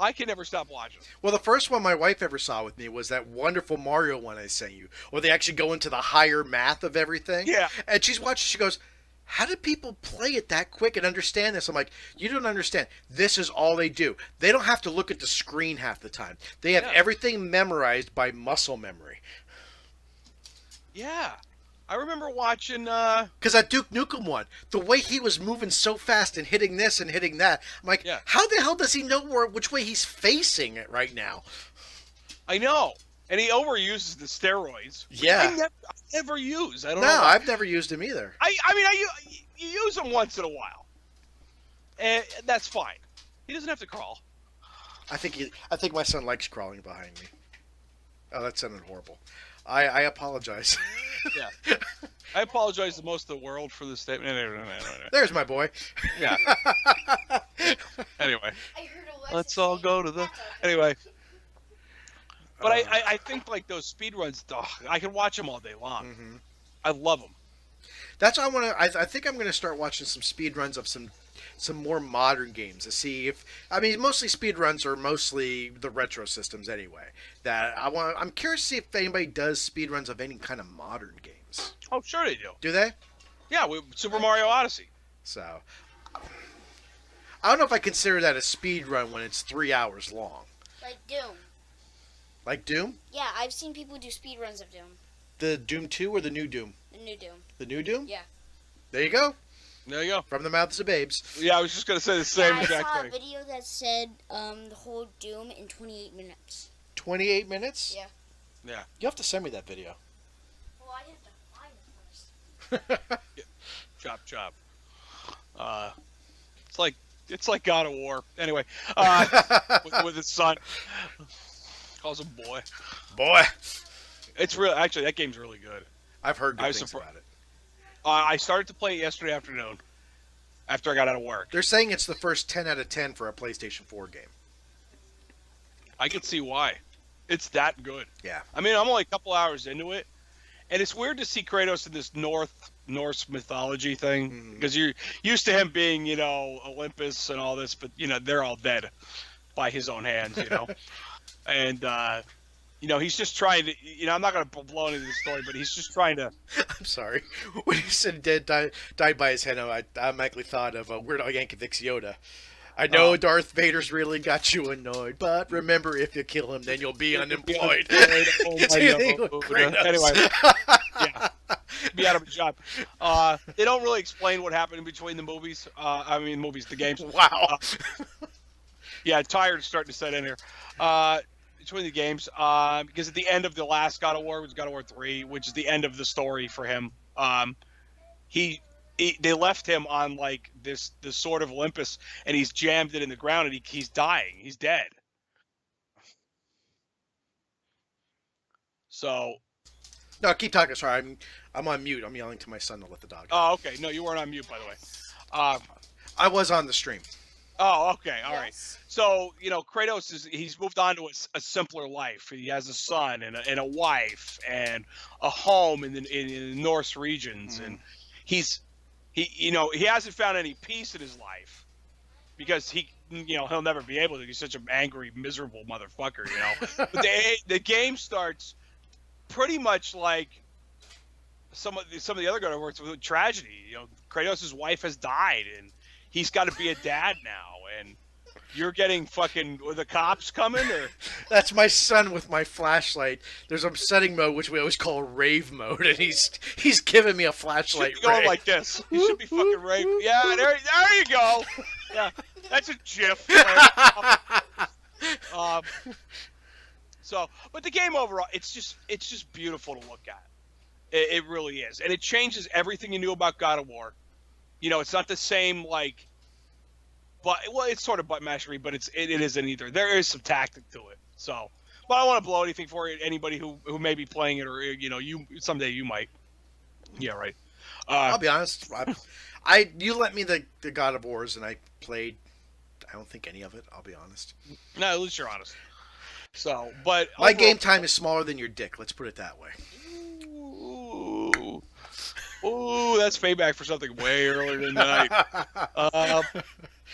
I can never stop watching. Well, the first one my wife ever saw with me was that wonderful Mario one I sent you, where they actually go into the higher math of everything. Yeah. And she's watching, she goes, how do people play it that quick and understand this? I'm like, you don't understand. This is all they do. They don't have to look at the screen half the time. They have everything memorized by muscle memory. Yeah. I remember watching... Because that Duke Nukem one, the way he was moving so fast and hitting this and hitting that, I'm like, how the hell does he know which way he's facing it right now? I know. And he overuses the steroids. Yeah. I never use. I don't know. No, I've never used him either. You use them once in a while. And that's fine. He doesn't have to crawl. I think my son likes crawling behind me. Oh, that sounded horrible. I apologize. Yeah. I apologize to most of the world for this statement. There's my boy. Yeah. Anyway. Let's all go to the... Anyway. But I think like those speedruns, I can watch them all day long. I love them. That's why I want to... I think I'm going to start watching some speedruns of some more modern games to see if... I mean, mostly speedruns are mostly the retro systems anyway. I'm curious to see if anybody does speedruns of any kind of modern games. Oh, sure they do. Do they? Yeah, Super Mario Odyssey. So, I don't know if I consider that a speedrun when it's 3 hours long. Like Doom. Like Doom? Yeah, I've seen people do speedruns of Doom. The Doom 2 or the new Doom? The new Doom. The new Doom? Yeah. There you go. There you go. From the mouths of babes. Yeah, I was just gonna say the same I exact saw thing. a video that said the whole Doom in 28 minutes. 28 minutes? Yeah. Yeah. You have to send me that video. Well, I have to find it first. Chop chop. It's like God of War. Anyway, with his son. Calls him boy. Boy. It's real. Actually, that game's really good. I've heard good things about it. I started to play it yesterday afternoon after I got out of work. They're saying it's the first 10 out of 10 for a PlayStation 4 game. I can see why. It's that good. Yeah. I mean, I'm only a couple hours into it, and it's weird to see Kratos in this Norse mythology thing, because you're used to him being, Olympus and all this, but they're all dead by his own hands, and he's just trying to, I'm not going to blow into the story, but he's just trying to. I'm sorry. When you said dead, died by his hand, I automatically thought of Weird Al Yankovic's Yoda. I know Darth Vader's really got you annoyed, but remember, if you kill him, then you'll be unemployed. Anyway, yeah, be out of a job. They don't really explain what happened in between the movies. The games. Wow. Yeah, tired starting to set in here. Between the games, because at the end of the last God of War was God of War 3, which is the end of the story for him. They left him on like this sword of Olympus, and he's jammed it in the ground, and he's dying. He's dead. So. No, keep talking. Sorry, I'm on mute. I'm yelling to my son to let the dog out. Oh, okay. No, you weren't on mute, by the way. I was on the stream. Oh, okay. All right. Yes. So, Kratos he's moved on to a simpler life. He has a son and a wife and a home in the Norse regions, and he hasn't found any peace in his life because he'll never be able to. He's such an angry, miserable motherfucker, But the game starts pretty much like some of the other God of War with tragedy. Kratos' wife has died, and he's got to be a dad now, and you're getting fucking the cops coming, or that's my son with my flashlight. There's a setting mode which we always call rave mode, and he's giving me a flashlight. You should be going like this. You should be fucking rave. Yeah, there you go. Yeah, that's a GIF. But the game overall, it's just beautiful to look at. It really is, and it changes everything you knew about God of War. It's not the same it's sort of butt mashery, but it isn't either. There is some tactic to it. So, but I don't want to blow anything for anybody who may be playing it, or you someday you might. Yeah, right. I'll be honest. You lent me the God of Wars, and I played. I don't think any of it. I'll be honest. No, at least you're honest. So, but my game time is smaller than your dick. Let's put it that way. Ooh, that's payback for something way earlier than tonight.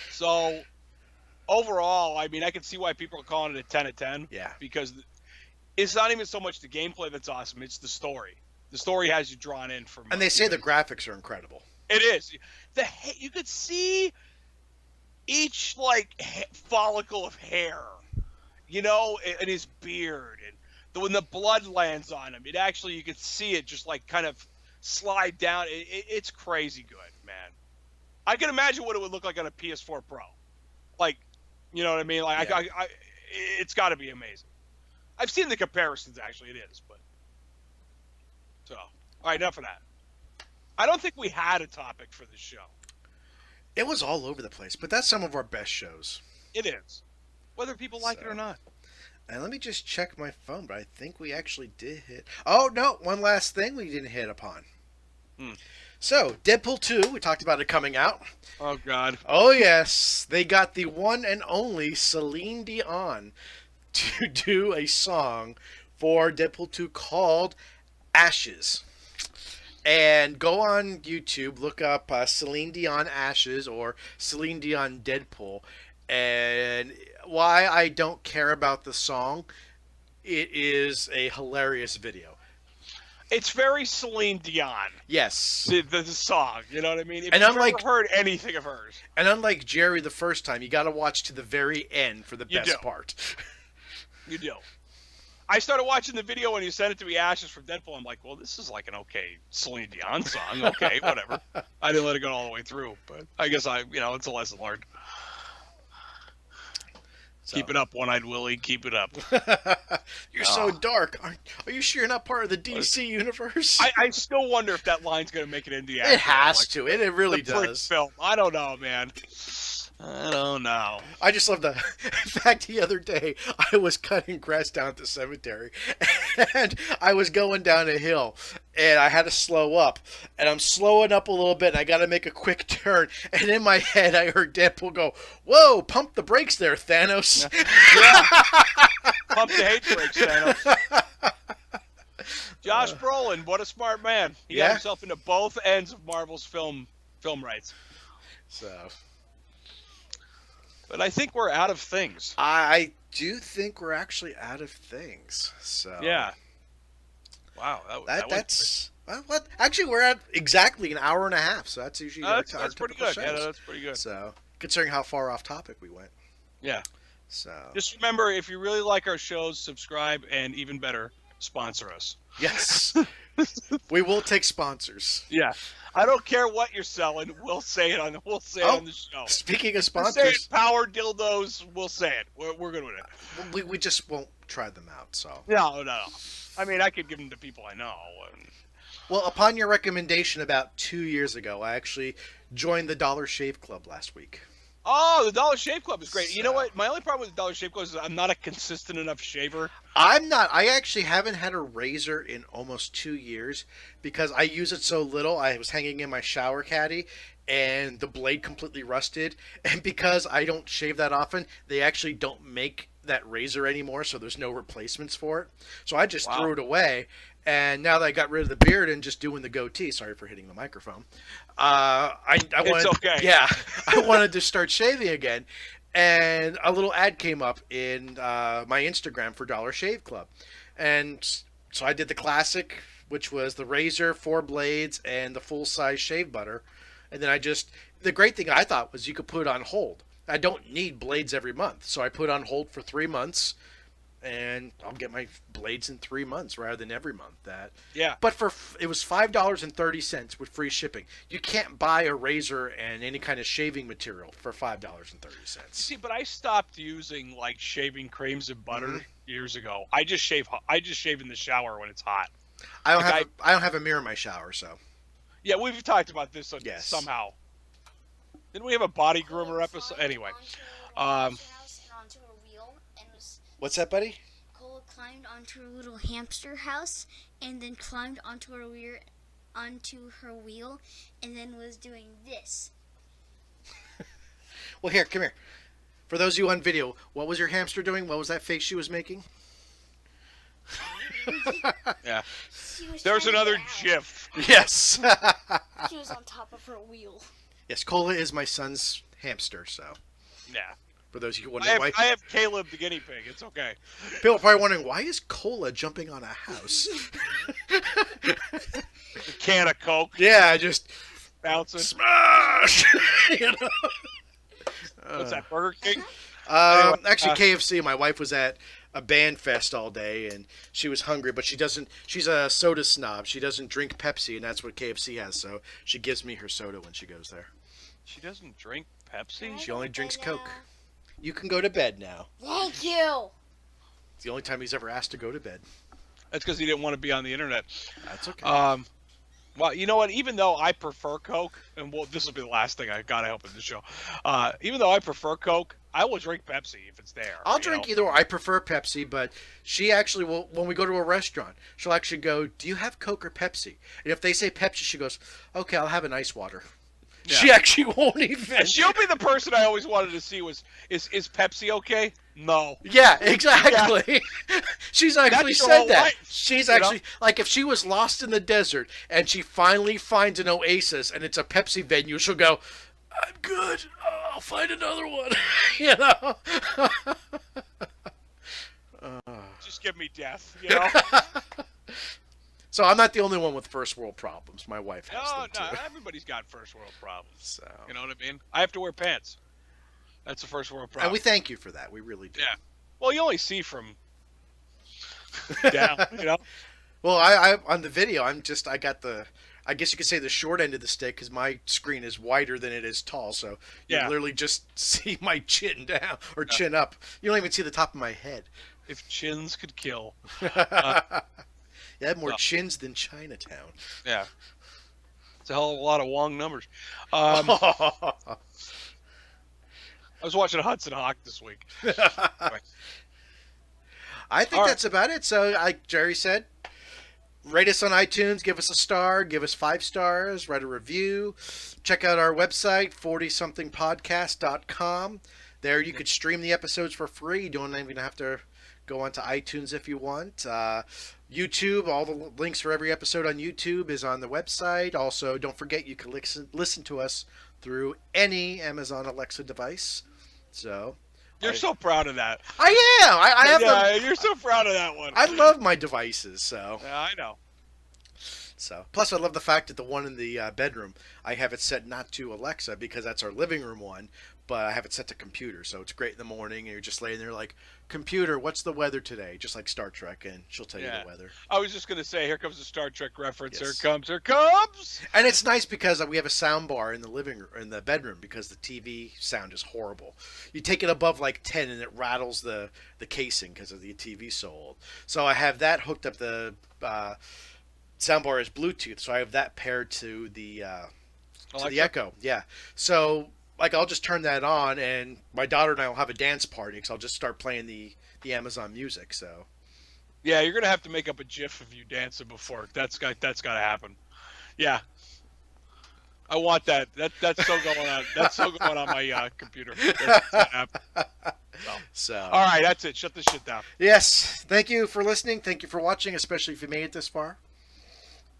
So, overall, I mean, I can see why people are calling it a 10 out of 10. Yeah. Because it's not even so much the gameplay that's awesome; it's the story. The story has you drawn in for. And they say the graphics are incredible. It is. You could see each follicle of hair, and his beard, and when the blood lands on him, you could see it just kind of slide down. It's crazy good, man. I can imagine what it would look like on a PS4 Pro. You know what I mean? Yeah. It's got to be amazing. I've seen the comparisons, actually, it is. But so, all right, enough of that. I don't think we had a topic for this show. It was all over the place, but that's some of our best shows. It is. Whether people like it or not. And let me just check my phone, but I think we actually did hit... Oh, no, one last thing we didn't hit upon. So, Deadpool 2, we talked about it coming out. Oh, God. Oh, yes. They got the one and only Celine Dion to do a song for Deadpool 2 called Ashes. And go on YouTube, look up Celine Dion Ashes or Celine Dion Deadpool. And why I don't care about the song, it is a hilarious video. It's very Celine Dion. Yes. The song, you know what I mean? If and you've unlike, ever heard anything of hers. And unlike Jerry the first time, you got to watch to the very end for the best part. You do. I started watching the video when you sent it to me, Ashes from Deadpool. I'm like, well, this is like an okay Celine Dion song. Okay, whatever. I didn't let it go all the way through, but I guess it's a lesson learned. So. Keep it up, One-Eyed Willie. Keep it up. You're so dark. Are you sure you're not part of the DC universe? I still wonder if that line's going to make it into the It has to. It really does. Film. I don't know, man. I don't know. I just love the fact the other day I was cutting grass down at the cemetery and I was going down a hill and I had to slow up and I'm slowing up a little bit and I got to make a quick turn and in my head I heard Deadpool go, "Whoa, pump the brakes there, Thanos." Yeah. Pump the hate brakes, Thanos. Josh Brolin, what a smart man. He got himself into both ends of Marvel's film rights. So... But I think we're out of things. I do think we're actually out of things. So yeah. Wow. That's what? Actually, we're at exactly an hour and a half. So that's usually that's pretty good. Shows. Yeah, that's pretty good. So considering how far off topic we went. Yeah. So just remember, if you really like our shows, subscribe, and even better, sponsor us. Yes. We will take sponsors. Yeah. I don't care what you're selling. We'll say it on the show. Speaking of sponsors, we're saying power dildos. We'll say it. We're good with it. We just won't try them out. So no. I mean, I could give them to people I know. Well, upon your recommendation about 2 years ago, I actually joined the Dollar Shave Club last week. Oh, the Dollar Shave Club is great. So, you know what? My only problem with the Dollar Shave Club is I'm not a consistent enough shaver. I'm not. I actually haven't had a razor in almost 2 years because I use it so little. I was hanging in my shower caddy and the blade completely rusted. And because I don't shave that often, they actually don't make that razor anymore, so there's no replacements for it. So I just threw it away. And now that I got rid of the beard and just doing the goatee, sorry for hitting the microphone, I wanted, it's okay. Yeah, I wanted to start shaving again. And a little ad came up in my Instagram for Dollar Shave Club. And so I did the classic, which was the razor, 4 blades, and the full-size shave butter. And then the great thing I thought was you could put it on hold. I don't need blades every month. So I put on hold for 3 months. And I'll get my blades in 3 months rather than every month. But it was $5.30 with free shipping. You can't buy a razor and any kind of shaving material for $5.30. See, but I stopped using like shaving creams and butter years ago. I just shave in the shower when it's hot. I don't have a mirror in my shower, so. Yeah, we've talked about this somehow. Didn't we have a body groomer episode? Anyway. What's that, buddy? Cole climbed onto her little hamster house and then climbed onto her wheel and then was doing this. Well, here, come here. For those of you on video, what was your hamster doing? What was that face she was making? Yeah. There's another GIF. Yes. She was on top of her wheel. Yes, Cola is my son's hamster, so. Yeah. For those of you wondering why. I have Caleb the guinea pig. It's okay. People are probably wondering, why is Cola jumping on a house? A can of Coke. Yeah, just bouncing. Smash! You know? What's that, Burger King? Actually, KFC. My wife was at a band fest all day, and she was hungry, but she's a soda snob. She doesn't drink Pepsi, and that's what KFC has, so she gives me her soda when she goes there. She doesn't drink Pepsi? She only drinks Coke. You can go to bed now. Thank you. It's the only time he's ever asked to go to bed. That's because he didn't want to be on the internet. That's okay. Well, you know what? Even though I prefer Coke, and this will be the last thing I gotta help in this show. Even though I prefer Coke, I will drink Pepsi if it's there. I'll drink either. I prefer Pepsi, but she actually will. When we go to a restaurant, she'll actually go, "Do you have Coke or Pepsi?" And if they say Pepsi, she goes, "Okay, I'll have an ice water." Yeah. She actually won't even. And she'll be the person I always wanted to see is Pepsi okay? No. Yeah, exactly. Yeah. She's actually said that. Life, she's actually like if she was lost in the desert and she finally finds an oasis and it's a Pepsi venue, she'll go, "I'm good. I'll find another one." You know. Just give me death. You know. So I'm not the only one with first world problems. My wife has them too. Everybody's got first world problems. So you know what I mean? I have to wear pants. That's a first world problem. And we thank you for that. We really do. Yeah. Well, you only see from down. Well, I on the video, I got the, I guess you could say the short end of the stick because my screen is wider than it is tall, so you Yeah. literally just see my chin down or chin up. You don't even see the top of my head. If chins could kill. You have more well. chins than Chinatown. Yeah. It's a hell of a lot of Wong numbers. I I was watching Hudson Hawk this week. think All that's about it. So, like Jerry said, rate us on iTunes, give us a star, give us 5 stars, write a review. Check out our website, 40somethingpodcast.com. There you could stream the episodes for free. You don't even have to go onto iTunes if you want. YouTube, all the links for every episode on YouTube is on the website. Also, don't forget you can listen to us through any Amazon Alexa device. So You're so proud of that. I am. I have them. You're so proud of that one. I love my devices. So Yeah, I know. plus I love the fact that the one in the bedroom, I have it set not to Alexa because that's our living room one, but I have it set to computer. So it's great in the morning and you're just laying there like, computer, what's the weather today? Just like Star Trek, and she'll tell you the weather. I was just going to say, here comes the Star Trek reference. Yes. Here comes. And it's nice because we have a sound bar in the living room, in the bedroom, because the TV sound is horrible. You take it above like 10 and it rattles the casing because of the TV so old. So I have that hooked up. The soundbar is Bluetooth, so I have that paired to the Echo. Yeah. So like I'll just turn that on, and my daughter and I will have a dance party because I'll just start playing the Amazon music. So Yeah, you're gonna have to make up a GIF of you dancing before. That's got to happen. Yeah. I want that. That's so going on. That's so going on my computer. So all right, that's it. Shut this shit down. yes, thank you for listening. Thank you for watching, especially if you made it this far.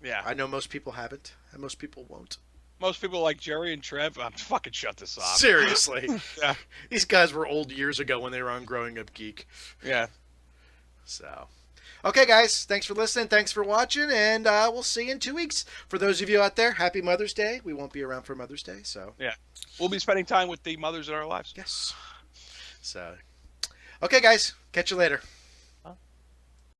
Yeah. I know most people haven't, and most people won't. Most people like Jerry and Trev. I'm fucking shut this off. Seriously. Yeah. These guys were old years ago when they were on Growing Up Geek. Yeah. So, okay, guys. Thanks for listening. Thanks for watching. And we'll see you in 2 weeks. For those of you out there, happy Mother's Day. We won't be around for Mother's Day. So, Yeah. We'll be spending time with the mothers in our lives. yes. So, okay, guys. Catch you later.